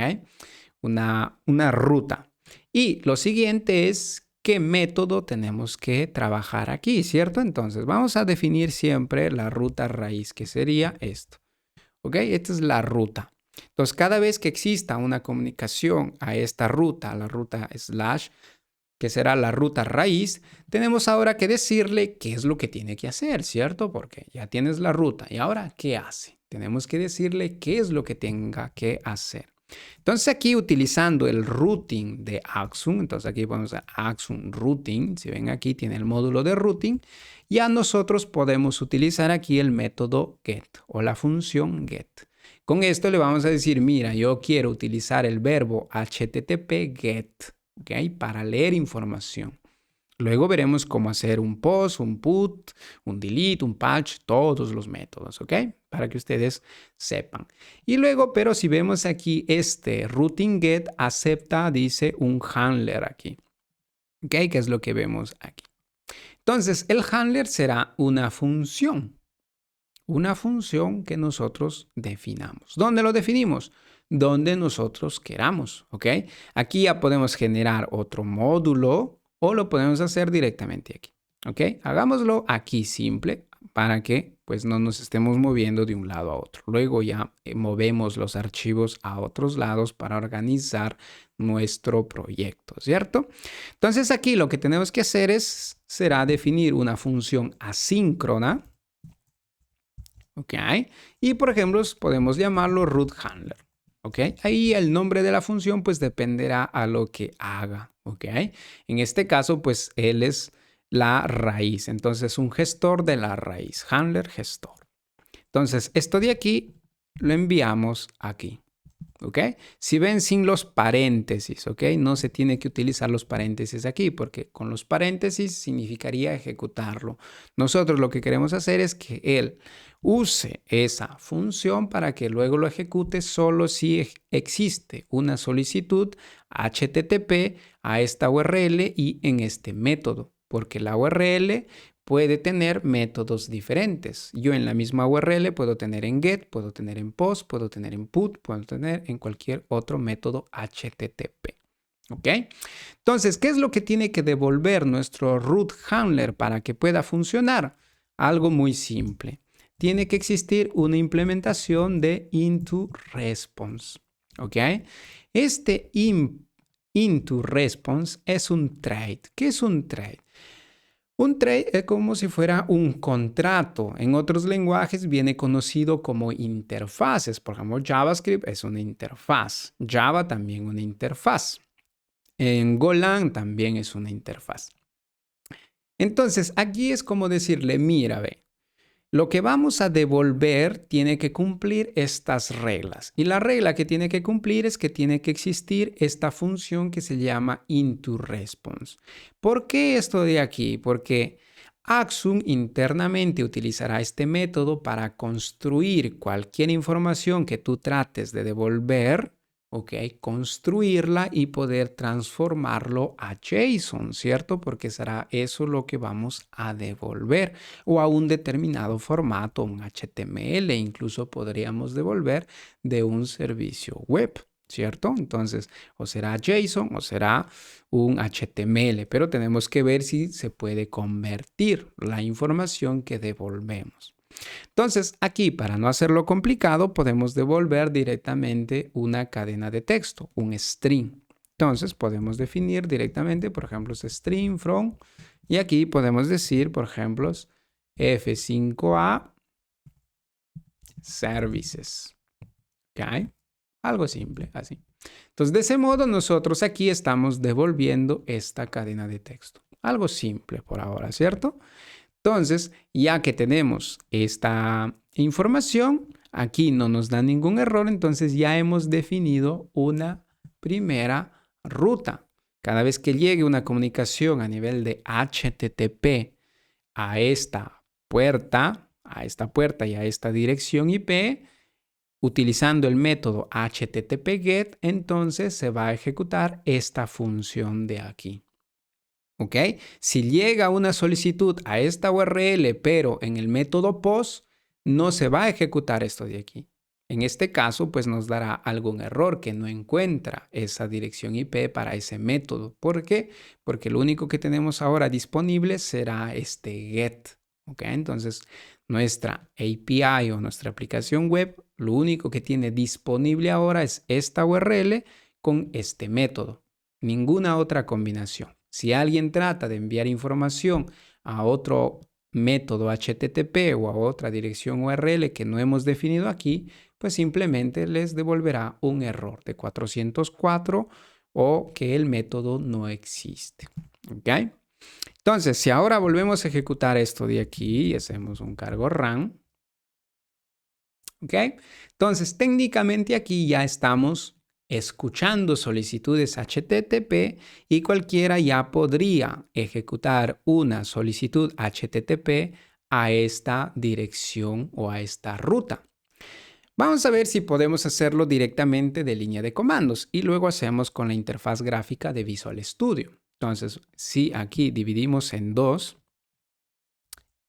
A: Una ruta. Y lo siguiente es qué método tenemos que trabajar aquí, ¿cierto? Entonces, vamos a definir siempre la ruta raíz, que sería esto, ¿ok? Esta es la ruta. Entonces, cada vez que exista una comunicación a esta ruta, a la ruta slash, que será la ruta raíz, tenemos ahora que decirle qué es lo que tiene que hacer, ¿cierto? Porque ya tienes la ruta. ¿Y ahora qué hace? Tenemos que decirle qué es lo que tenga que hacer. Entonces aquí utilizando el routing de Axum, entonces aquí ponemos Axum Routing, si ven aquí tiene el módulo de routing, ya nosotros podemos utilizar aquí el método get o la función get. Con esto le vamos a decir, mira, yo quiero utilizar el verbo HTTP get, ¿ok? Para leer información. Luego veremos cómo hacer un post, un put, un delete, un patch, todos los métodos, ¿ok? Para que ustedes sepan. Y luego, pero si vemos aquí, este routing get acepta, dice, un handler aquí, ¿ok? Que es lo que vemos aquí. Entonces, el handler será una función que nosotros definamos. ¿Dónde lo definimos? Donde nosotros queramos, ¿ok? Aquí ya podemos generar otro módulo o lo podemos hacer directamente aquí, ¿ok? Hagámoslo aquí simple para que pues no nos estemos moviendo de un lado a otro. Luego ya movemos los archivos a otros lados para organizar nuestro proyecto, ¿cierto? Entonces aquí lo que tenemos que hacer será definir una función asíncrona, ¿ok? Y por ejemplo podemos llamarlo root handler. ¿Ok? Ahí el nombre de la función pues dependerá a lo que haga, ¿ok? En este caso pues él es la raíz, entonces un gestor de la raíz, handler gestor. Entonces esto de aquí lo enviamos aquí, ¿ok? Si ven sin los paréntesis, ¿ok? No se tiene que utilizar los paréntesis aquí porque con los paréntesis significaría ejecutarlo. Nosotros lo que queremos hacer es que él use esa función para que luego lo ejecute solo si existe una solicitud HTTP a esta URL y en este método, porque la URL puede tener métodos diferentes. Yo en la misma URL puedo tener en get, puedo tener en post, puedo tener en put, puedo tener en cualquier otro método HTTP. ¿Ok? Entonces, ¿qué es lo que tiene que devolver nuestro root handler para que pueda funcionar? Algo muy simple. Tiene que existir una implementación de into response. ¿Ok? Este into response es un thread. ¿Qué es un thread? Un trade es como si fuera un contrato. En otros lenguajes viene conocido como interfaces. Por ejemplo, JavaScript es una interfaz. Java también una interfaz. En Golang también es una interfaz. Entonces, aquí es como decirle, mira, ve, lo que vamos a devolver tiene que cumplir estas reglas. Y la regla que tiene que cumplir es que tiene que existir esta función que se llama into_response. ¿Por qué esto de aquí? Porque Axum internamente utilizará este método para construir cualquier información que tú trates de devolver, ¿ok? Construirla y poder transformarlo a JSON, ¿cierto? Porque será eso lo que vamos a devolver o a un determinado formato, un HTML, incluso podríamos devolver de un servicio web, ¿cierto? Entonces, o será JSON o será un HTML, pero tenemos que ver si se puede convertir la información que devolvemos. Entonces, aquí, para no hacerlo complicado, podemos devolver directamente una cadena de texto, un string. Entonces, podemos definir directamente, por ejemplo, string from, y aquí podemos decir, por ejemplo, F5A services. ¿Ok? Algo simple, así. Entonces, de ese modo, nosotros aquí estamos devolviendo esta cadena de texto. Algo simple por ahora, ¿cierto? Entonces, ya que tenemos esta información, aquí no nos da ningún error, entonces ya hemos definido una primera ruta. Cada vez que llegue una comunicación a nivel de HTTP a esta puerta y a esta dirección IP, utilizando el método HTTP-GET, entonces se va a ejecutar esta función de aquí. ¿Ok? Si llega una solicitud a esta URL, pero en el método POST, no se va a ejecutar esto de aquí. En este caso, pues nos dará algún error que no encuentra esa dirección IP para ese método. ¿Por qué? Porque lo único que tenemos ahora disponible será este GET. ¿Ok? Entonces, nuestra API o nuestra aplicación web, lo único que tiene disponible ahora es esta URL con este método. Ninguna otra combinación. Si alguien trata de enviar información a otro método HTTP o a otra dirección URL que no hemos definido aquí, pues simplemente les devolverá un error de 404 o que el método no existe. ¿Ok? Entonces, si ahora volvemos a ejecutar esto de aquí y hacemos un cargo run, ¿ok? Entonces, técnicamente aquí ya estamos escuchando solicitudes HTTP y cualquiera ya podría ejecutar una solicitud HTTP a esta dirección o a esta ruta. Vamos a ver si podemos hacerlo directamente de línea de comandos y luego hacemos con la interfaz gráfica de Visual Studio. Entonces, si aquí dividimos en dos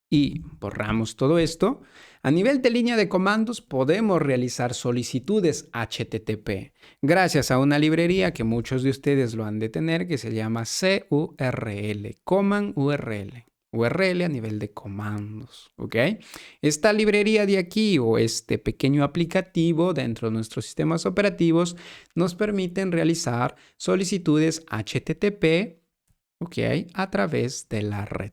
A: y borramos todo esto, a nivel de línea de comandos podemos realizar solicitudes HTTP gracias a una librería que muchos de ustedes lo han de tener que se llama CURL, Command URL. URL a nivel de comandos, ¿ok? Esta librería de aquí o este pequeño aplicativo dentro de nuestros sistemas operativos nos permiten realizar solicitudes HTTP, ¿ok? A través de la red.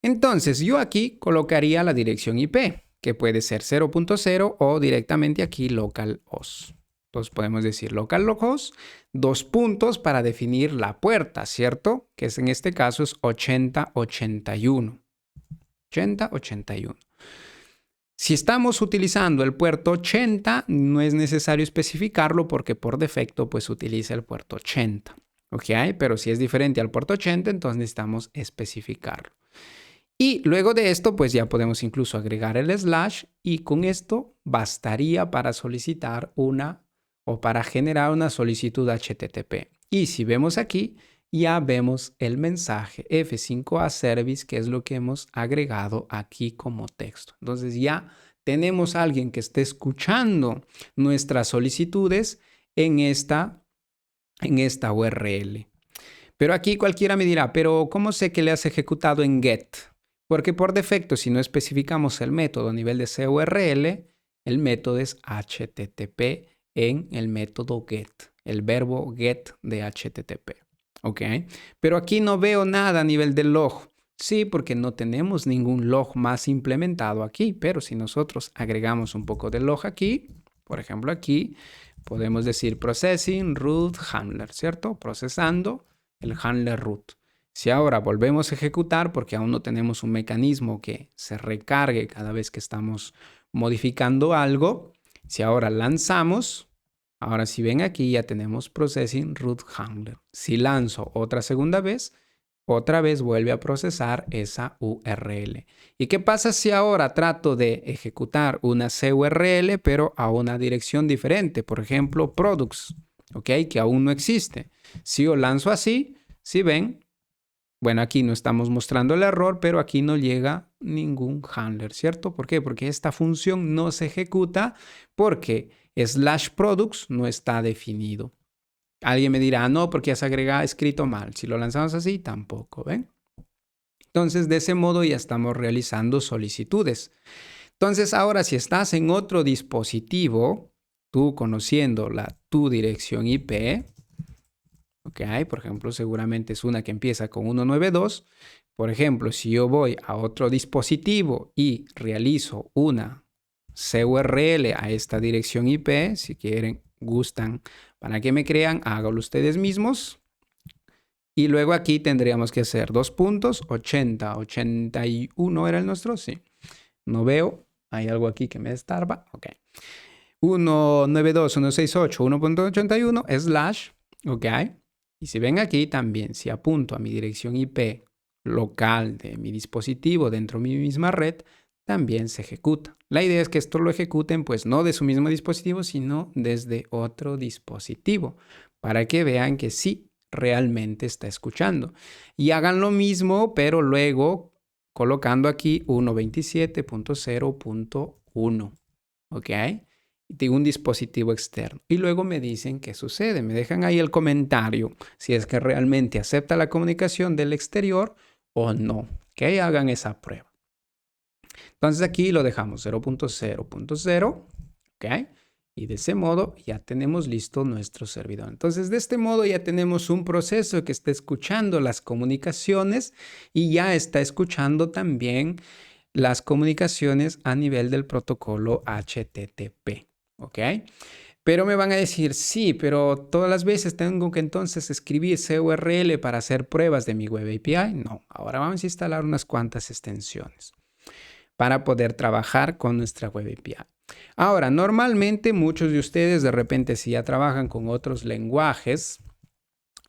A: Entonces, yo aquí colocaría la dirección IP, que puede ser 0.0 o directamente aquí localhost. Entonces podemos decir localhost, 2 puntos para definir la puerta, ¿cierto? Que en este caso es 8081. 8081. Si estamos utilizando el puerto 80, no es necesario especificarlo porque por defecto pues utiliza el puerto 80. ¿Ok? Pero si es diferente al puerto 80, entonces necesitamos especificarlo. Y luego de esto, pues ya podemos incluso agregar el slash y con esto bastaría para solicitar una o para generar una solicitud HTTP. Y si vemos aquí, ya vemos el mensaje F5A Service, que es lo que hemos agregado aquí como texto. Entonces ya tenemos a alguien que esté escuchando nuestras solicitudes en esta URL. Pero aquí cualquiera me dirá, pero ¿cómo sé que le has ejecutado en GET? Porque por defecto, si no especificamos el método a nivel de CURL, el método es HTTP en el método GET, el verbo GET de HTTP. ¿Ok? Pero aquí no veo nada a nivel del log. Sí, porque no tenemos ningún log más implementado aquí, pero si nosotros agregamos un poco de log aquí, por ejemplo aquí, podemos decir processing root handler, ¿cierto? Procesando el handler root. Si ahora volvemos a ejecutar, porque aún no tenemos un mecanismo que se recargue cada vez que estamos modificando algo, si ahora lanzamos, ahora si ven aquí ya tenemos Processing Root Handler. Si lanzo otra segunda vez, otra vez vuelve a procesar esa URL. ¿Y qué pasa si ahora trato de ejecutar una CURL, pero a una dirección diferente? Por ejemplo, products, ¿ok? Que aún no existe. Si yo lanzo así, si ven, bueno, aquí no estamos mostrando el error, pero aquí no llega ningún handler, ¿cierto? ¿Por qué? Porque esta función no se ejecuta porque /products no está definido. Alguien me dirá, no, porque ya se agrega escrito mal. Si lo lanzamos así, tampoco, ¿ven? Entonces, de ese modo ya estamos realizando solicitudes. Entonces, ahora si estás en otro dispositivo, tú conociendo tu dirección IP, ¿ok? Por ejemplo, seguramente es una que empieza con 192. Por ejemplo, si yo voy a otro dispositivo y realizo una CURL a esta dirección IP, si quieren, gustan, para que me crean, háganlo ustedes mismos. Y luego aquí tendríamos que hacer 80, 81 era el nuestro, sí. No veo, hay algo aquí que me estorba, ok. 192.168.1.81 / ok. Y si ven aquí también, si apunto a mi dirección IP local de mi dispositivo dentro de mi misma red, también se ejecuta. La idea es que esto lo ejecuten pues no de su mismo dispositivo, sino desde otro dispositivo, para que vean que sí, realmente está escuchando. Y hagan lo mismo, pero luego colocando aquí 127.0.1, ¿ok? De un dispositivo externo. Y luego me dicen qué sucede. Me dejan ahí el comentario si es que realmente acepta la comunicación del exterior o no. Que hagan esa prueba. Entonces aquí lo dejamos 0.0.0, ¿ok? Y de ese modo ya tenemos listo nuestro servidor. Entonces de este modo ya tenemos un proceso que está escuchando las comunicaciones y ya está escuchando también las comunicaciones a nivel del protocolo HTTP, ¿ok? Pero me van a decir, sí, pero todas las veces tengo que entonces escribir CURL para hacer pruebas de mi Web API. No, ahora vamos a instalar unas cuantas extensiones para poder trabajar con nuestra Web API. Ahora, normalmente muchos de ustedes de repente si ya trabajan con otros lenguajes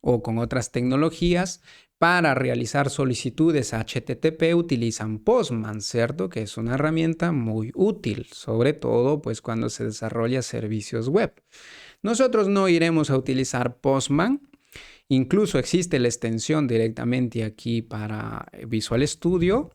A: o con otras tecnologías, para realizar solicitudes HTTP utilizan Postman, ¿cierto? Que es una herramienta muy útil, sobre todo pues cuando se desarrolla servicios web. Nosotros no iremos a utilizar Postman. Incluso existe la extensión directamente aquí para Visual Studio,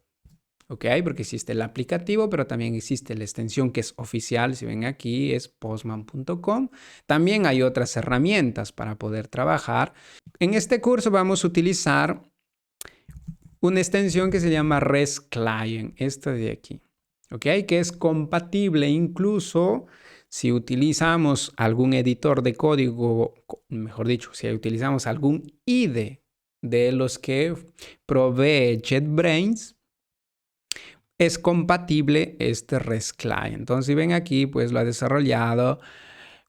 A: ¿ok? Porque existe el aplicativo, pero también existe la extensión que es oficial. Si ven aquí es postman.com. También hay otras herramientas para poder trabajar. En este curso vamos a utilizar una extensión que se llama REST Client, esta de aquí, ¿ok? Que es compatible incluso si utilizamos algún editor de código, mejor dicho, si utilizamos algún IDE de los que provee JetBrains, es compatible este REST Client. Entonces, si ven aquí, pues lo ha desarrollado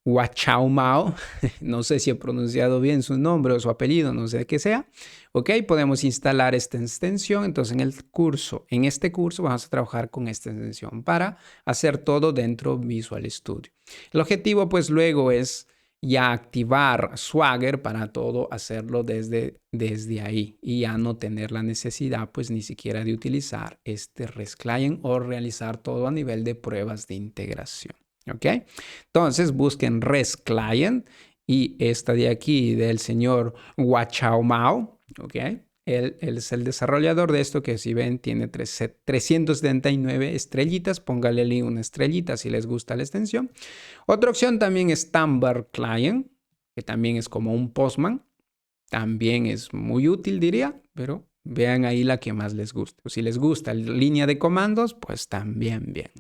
A: Wachao Mao. No sé si he pronunciado bien su nombre o su apellido, no sé qué sea. Ok, podemos instalar esta extensión. Entonces, en este curso vamos a trabajar con esta extensión para hacer todo dentro de Visual Studio. El objetivo, pues, luego es ya activar Swagger para todo hacerlo desde ahí y ya no tener la necesidad pues ni siquiera de utilizar este REST Client o realizar todo a nivel de pruebas de integración, ¿ok? Entonces busquen REST Client y esta de aquí del señor Wachao Mao, ¿ok? Él es el desarrollador de esto que si ven tiene 379 estrellitas. Póngale ahí una estrellita si les gusta la extensión. Otra opción también es Tambar Client, que también es como un Postman. También es muy útil, diría, pero vean ahí la que más les guste. Si les gusta la línea de comandos, pues también bien.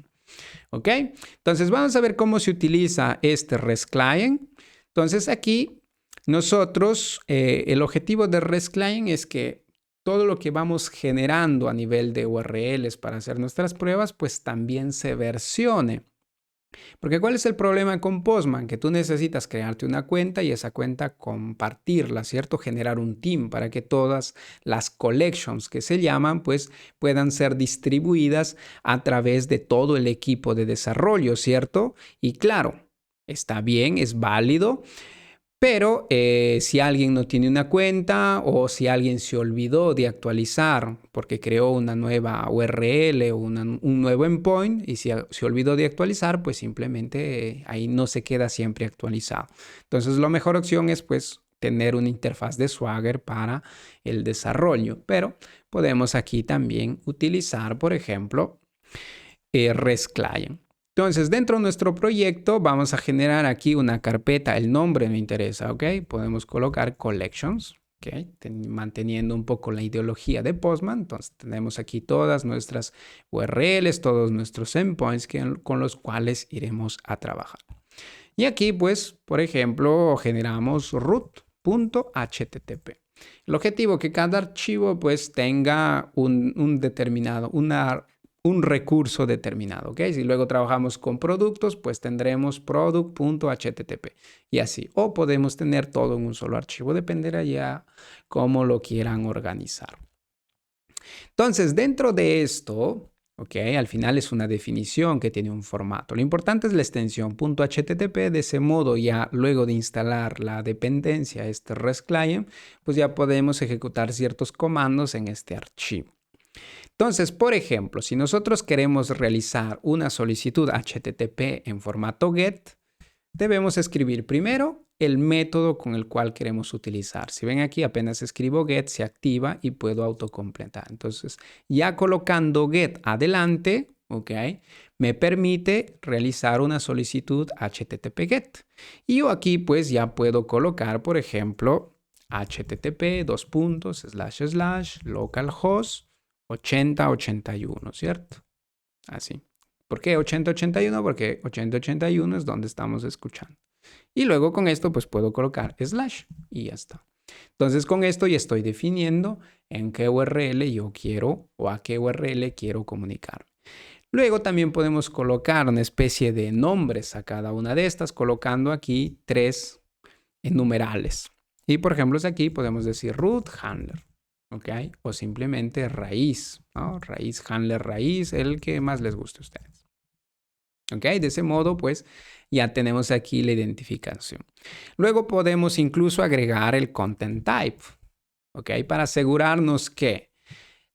A: ¿Ok? Entonces vamos a ver cómo se utiliza este REST Client. Entonces aquí nosotros, el objetivo de REST Client es que todo lo que vamos generando a nivel de URLs para hacer nuestras pruebas, pues también se versione. Porque ¿cuál es el problema con Postman? Que tú necesitas crearte una cuenta y esa cuenta compartirla, ¿cierto? Generar un team para que todas las collections que se llaman, pues puedan ser distribuidas a través de todo el equipo de desarrollo, ¿cierto? Y claro, está bien, es válido, Pero si alguien no tiene una cuenta o si alguien se olvidó de actualizar porque creó una nueva URL o un nuevo endpoint y se olvidó de actualizar, pues simplemente ahí no se queda siempre actualizado. Entonces, la mejor opción es pues tener una interfaz de Swagger para el desarrollo, pero podemos aquí también utilizar, por ejemplo, REST Client. Entonces, dentro de nuestro proyecto vamos a generar aquí una carpeta, el nombre me interesa, ¿ok? Podemos colocar Collections, ¿ok? Manteniendo un poco la ideología de Postman. Entonces, tenemos aquí todas nuestras URLs, todos nuestros endpoints con los cuales iremos a trabajar. Y aquí, pues, por ejemplo, generamos root.http. El objetivo es que cada archivo, pues, tenga un determinado, un recurso determinado, ¿ok? Si luego trabajamos con productos, pues tendremos product.http y así. O podemos tener todo en un solo archivo, dependerá ya cómo lo quieran organizar. Entonces, dentro de esto, ¿ok? Al final es una definición que tiene un formato. Lo importante es la extensión .http. De ese modo, ya luego de instalar la dependencia, este REST Client, pues ya podemos ejecutar ciertos comandos en este archivo. Entonces, por ejemplo, si nosotros queremos realizar una solicitud HTTP en formato GET, debemos escribir primero el método con el cual queremos utilizar. Si ven aquí, apenas escribo GET, se activa y puedo autocompletar. Entonces, ya colocando GET adelante, ¿ok? Me permite realizar una solicitud HTTP GET. Y yo aquí pues ya puedo colocar, por ejemplo, http://localhost 8081, ¿cierto? Así. ¿Por qué 8081? Porque 8081 es donde estamos escuchando. Y luego con esto pues puedo colocar slash y ya está. Entonces con esto ya estoy definiendo en qué URL yo quiero o a qué URL quiero comunicarme. Luego también podemos colocar una especie de nombres a cada una de estas, colocando aquí 3 numerales. Y por ejemplo, aquí podemos decir root handler, ¿ok? O simplemente raíz, ¿no? Raíz, handler, raíz, el que más les guste a ustedes. ¿Ok? De ese modo, pues ya tenemos aquí la identificación. Luego podemos incluso agregar el content type, ¿ok? Para asegurarnos que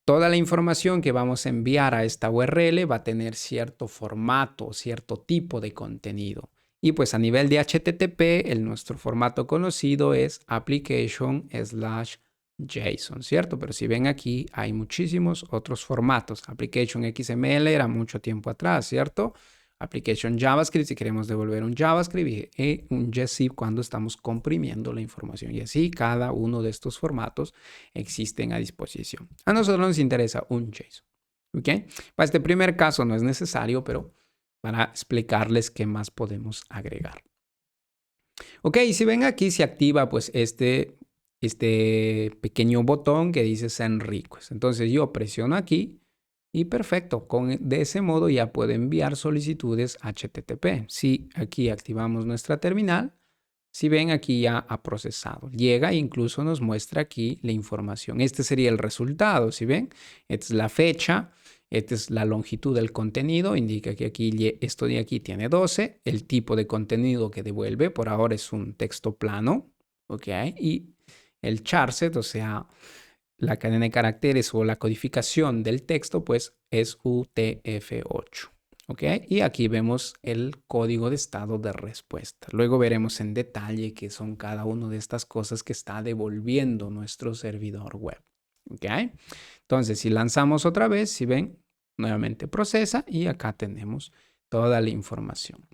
A: toda la información que vamos a enviar a esta URL va a tener cierto formato, cierto tipo de contenido. Y pues a nivel de HTTP, nuestro formato conocido es application/JSON, ¿cierto? Pero si ven aquí, hay muchísimos otros formatos. Application XML era mucho tiempo atrás, ¿cierto? Application JavaScript si queremos devolver un JavaScript y un JZip cuando estamos comprimiendo la información. Y así cada uno de estos formatos existen a disposición. A nosotros nos interesa un JSON. ¿Ok? Para este primer caso no es necesario, pero para explicarles qué más podemos agregar. Ok, si ven aquí se activa pues este pequeño botón que dice Send Request. Entonces yo presiono aquí y perfecto, de ese modo ya puedo enviar solicitudes HTTP. Si aquí activamos nuestra terminal, si ven aquí ya ha procesado. Llega e incluso nos muestra aquí la información. Este sería el resultado, si ven. Esta es la fecha, esta es la longitud del contenido, indica que aquí esto de aquí tiene 12. El tipo de contenido que devuelve por ahora es un texto plano, ¿ok? Y el charset, o sea, la cadena de caracteres o la codificación del texto, pues es UTF-8. ¿Ok? Y aquí vemos el código de estado de respuesta. Luego veremos en detalle qué son cada una de estas cosas que está devolviendo nuestro servidor web. ¿Ok? Entonces, si lanzamos otra vez, si ven, nuevamente procesa y acá tenemos toda la información.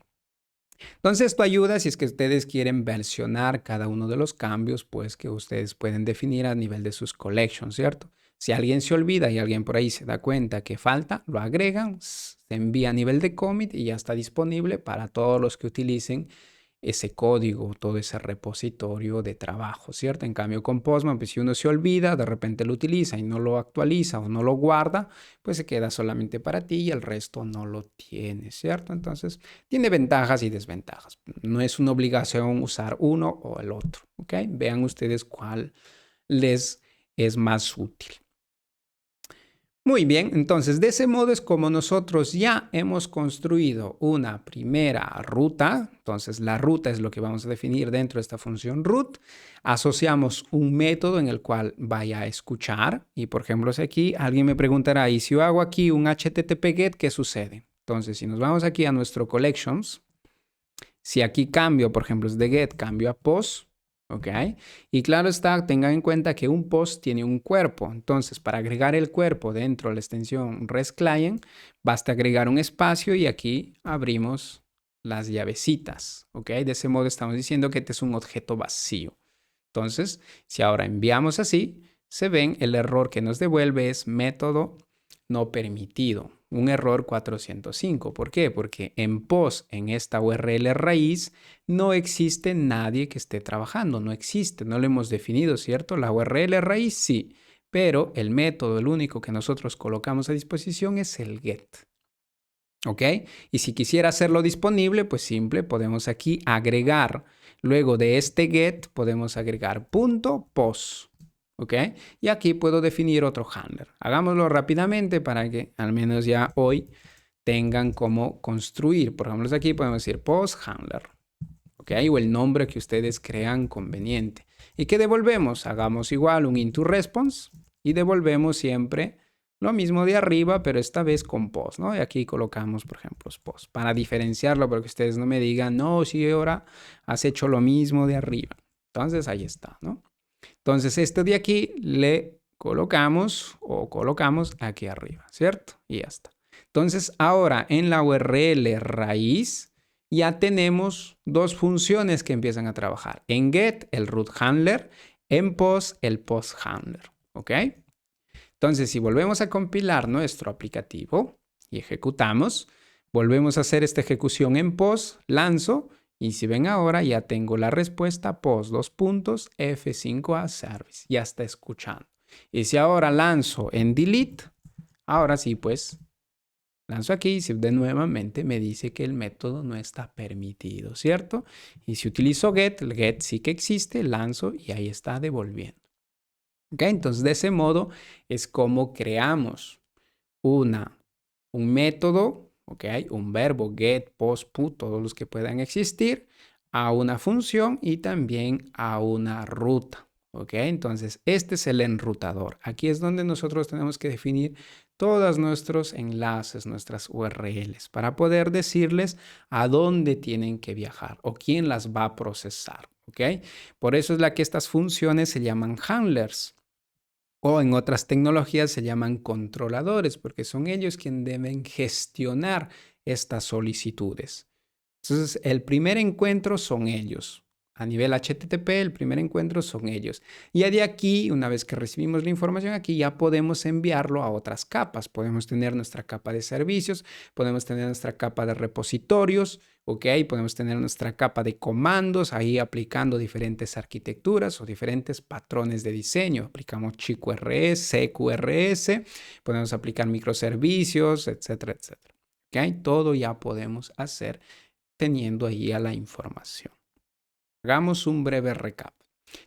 A: Entonces, esto ayuda si es que ustedes quieren versionar cada uno de los cambios, pues que ustedes pueden definir a nivel de sus collections, ¿cierto? Si alguien se olvida y alguien por ahí se da cuenta que falta, lo agregan, se envía a nivel de commit y ya está disponible para todos los que utilicen ese código, todo ese repositorio de trabajo, ¿cierto? En cambio con Postman, pues si uno se olvida, de repente lo utiliza y no lo actualiza o no lo guarda, pues se queda solamente para ti y el resto no lo tiene, ¿cierto? Entonces tiene ventajas y desventajas. No es una obligación usar uno o el otro, ¿ok? Vean ustedes cuál les es más útil. Muy bien, entonces de ese modo es como nosotros ya hemos construido una primera ruta. Entonces la ruta es lo que vamos a definir dentro de esta función root. Asociamos un método en el cual vaya a escuchar. Y por ejemplo, si aquí alguien me preguntará, ¿y si yo hago aquí un HTTP GET, qué sucede? Entonces, si nos vamos aquí a nuestro collections, si aquí cambio, por ejemplo, es de GET, cambio a POST, ¿ok? Y claro está, tengan en cuenta que un POST tiene un cuerpo. Entonces, para agregar el cuerpo dentro de la extensión REST Client, basta agregar un espacio y aquí abrimos las llavecitas, ¿ok? De ese modo estamos diciendo que este es un objeto vacío. Entonces, si ahora enviamos así, se ven el error que nos devuelve es método no permitido. Un error 405. ¿Por qué? Porque en POST, en esta URL raíz, no existe nadie que esté trabajando. No existe, no lo hemos definido, ¿cierto? La URL raíz sí, pero el método, el único que nosotros colocamos a disposición es el GET. ¿Ok? Y si quisiera hacerlo disponible, pues simple, podemos aquí agregar, luego de este GET, podemos agregar .post. ¿Ok? Y aquí puedo definir otro handler. Hagámoslo rápidamente para que al menos ya hoy tengan cómo construir. Por ejemplo, aquí podemos decir post handler. ¿Ok? O el nombre que ustedes crean conveniente. ¿Y qué devolvemos? Hagamos igual un into response y devolvemos siempre lo mismo de arriba, pero esta vez con post, ¿no? Y aquí colocamos, por ejemplo, post para diferenciarlo, para que ustedes no me digan, no, si ahora has hecho lo mismo de arriba. Entonces, ahí está, ¿no? Entonces, este de aquí le colocamos o colocamos aquí arriba, ¿cierto? Y ya está. Entonces, ahora en la URL raíz ya tenemos dos funciones que empiezan a trabajar. En get, el root handler, en post, el post handler, ¿ok? Entonces, si volvemos a compilar nuestro aplicativo y ejecutamos, volvemos a hacer esta ejecución en post, lanzo, y si ven ahora ya tengo la respuesta post F5A service, ya está escuchando. Y si ahora lanzo en delete, ahora sí pues lanzo aquí y de nuevamente me dice que el método no está permitido, ¿cierto? Y si utilizo get, el get sí que existe, lanzo y ahí está devolviendo. ¿Ok? Entonces de ese modo es como creamos un método, ¿ok? Un verbo, get, post, put, todos los que puedan existir, a una función y también a una ruta, ¿ok? Entonces, este es el enrutador. Aquí es donde nosotros tenemos que definir todos nuestros enlaces, nuestras URLs, para poder decirles a dónde tienen que viajar o quién las va a procesar, ¿ok? Por eso es la que estas funciones se llaman handlers. O en otras tecnologías se llaman controladores, porque son ellos quienes deben gestionar estas solicitudes. Entonces, el primer encuentro son ellos. A nivel HTTP, el primer encuentro son ellos. Y de aquí, una vez que recibimos la información aquí, ya podemos enviarlo a otras capas. Podemos tener nuestra capa de servicios, podemos tener nuestra capa de repositorios, ¿ok? Podemos tener nuestra capa de comandos, ahí aplicando diferentes arquitecturas o diferentes patrones de diseño. Aplicamos CQRS, CQRS, podemos aplicar microservicios, etcétera, etcétera. ¿Ok? Todo ya podemos hacer teniendo ahí a la información. Hagamos un breve recap.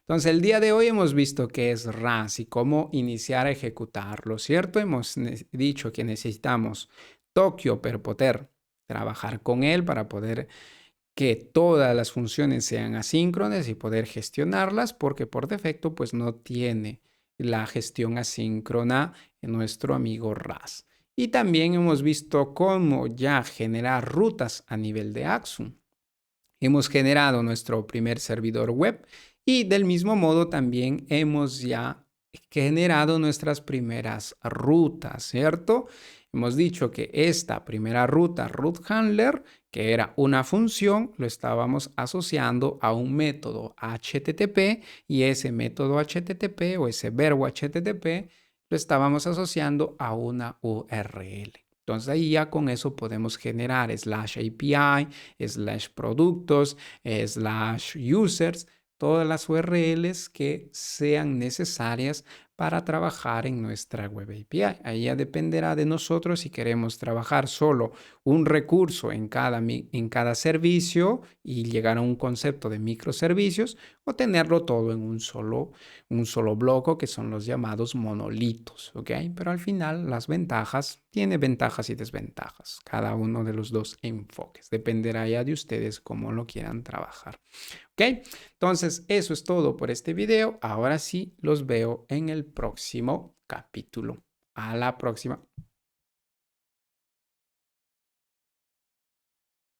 A: Entonces, el día de hoy hemos visto qué es RAS y cómo iniciar a ejecutarlo, ¿cierto? Hemos dicho que necesitamos Tokio para poder trabajar con él, para poder que todas las funciones sean asíncronas y poder gestionarlas, porque por defecto pues no tiene la gestión asíncrona en nuestro amigo RAS. Y también hemos visto cómo ya generar rutas a nivel de Axum. Hemos generado nuestro primer servidor web y del mismo modo también hemos ya generado nuestras primeras rutas, ¿cierto? Hemos dicho que esta primera ruta, root handler, que era una función, lo estábamos asociando a un método HTTP y ese método HTTP o ese verbo HTTP lo estábamos asociando a una URL. Entonces ahí ya con eso podemos generar /API, /productos, /users, todas las URLs que sean necesarias para trabajar en nuestra Web API. Ahí ya dependerá de nosotros si queremos trabajar solo un recurso en cada servicio y llegar a un concepto de microservicios o tenerlo todo en un solo bloque que son los llamados monolitos, ¿ok? Pero al final tiene ventajas y desventajas, cada uno de los dos enfoques. Dependerá ya de ustedes cómo lo quieran trabajar. ¿Ok? Entonces, eso es todo por este video. Ahora sí, los veo en el próximo capítulo. A la próxima.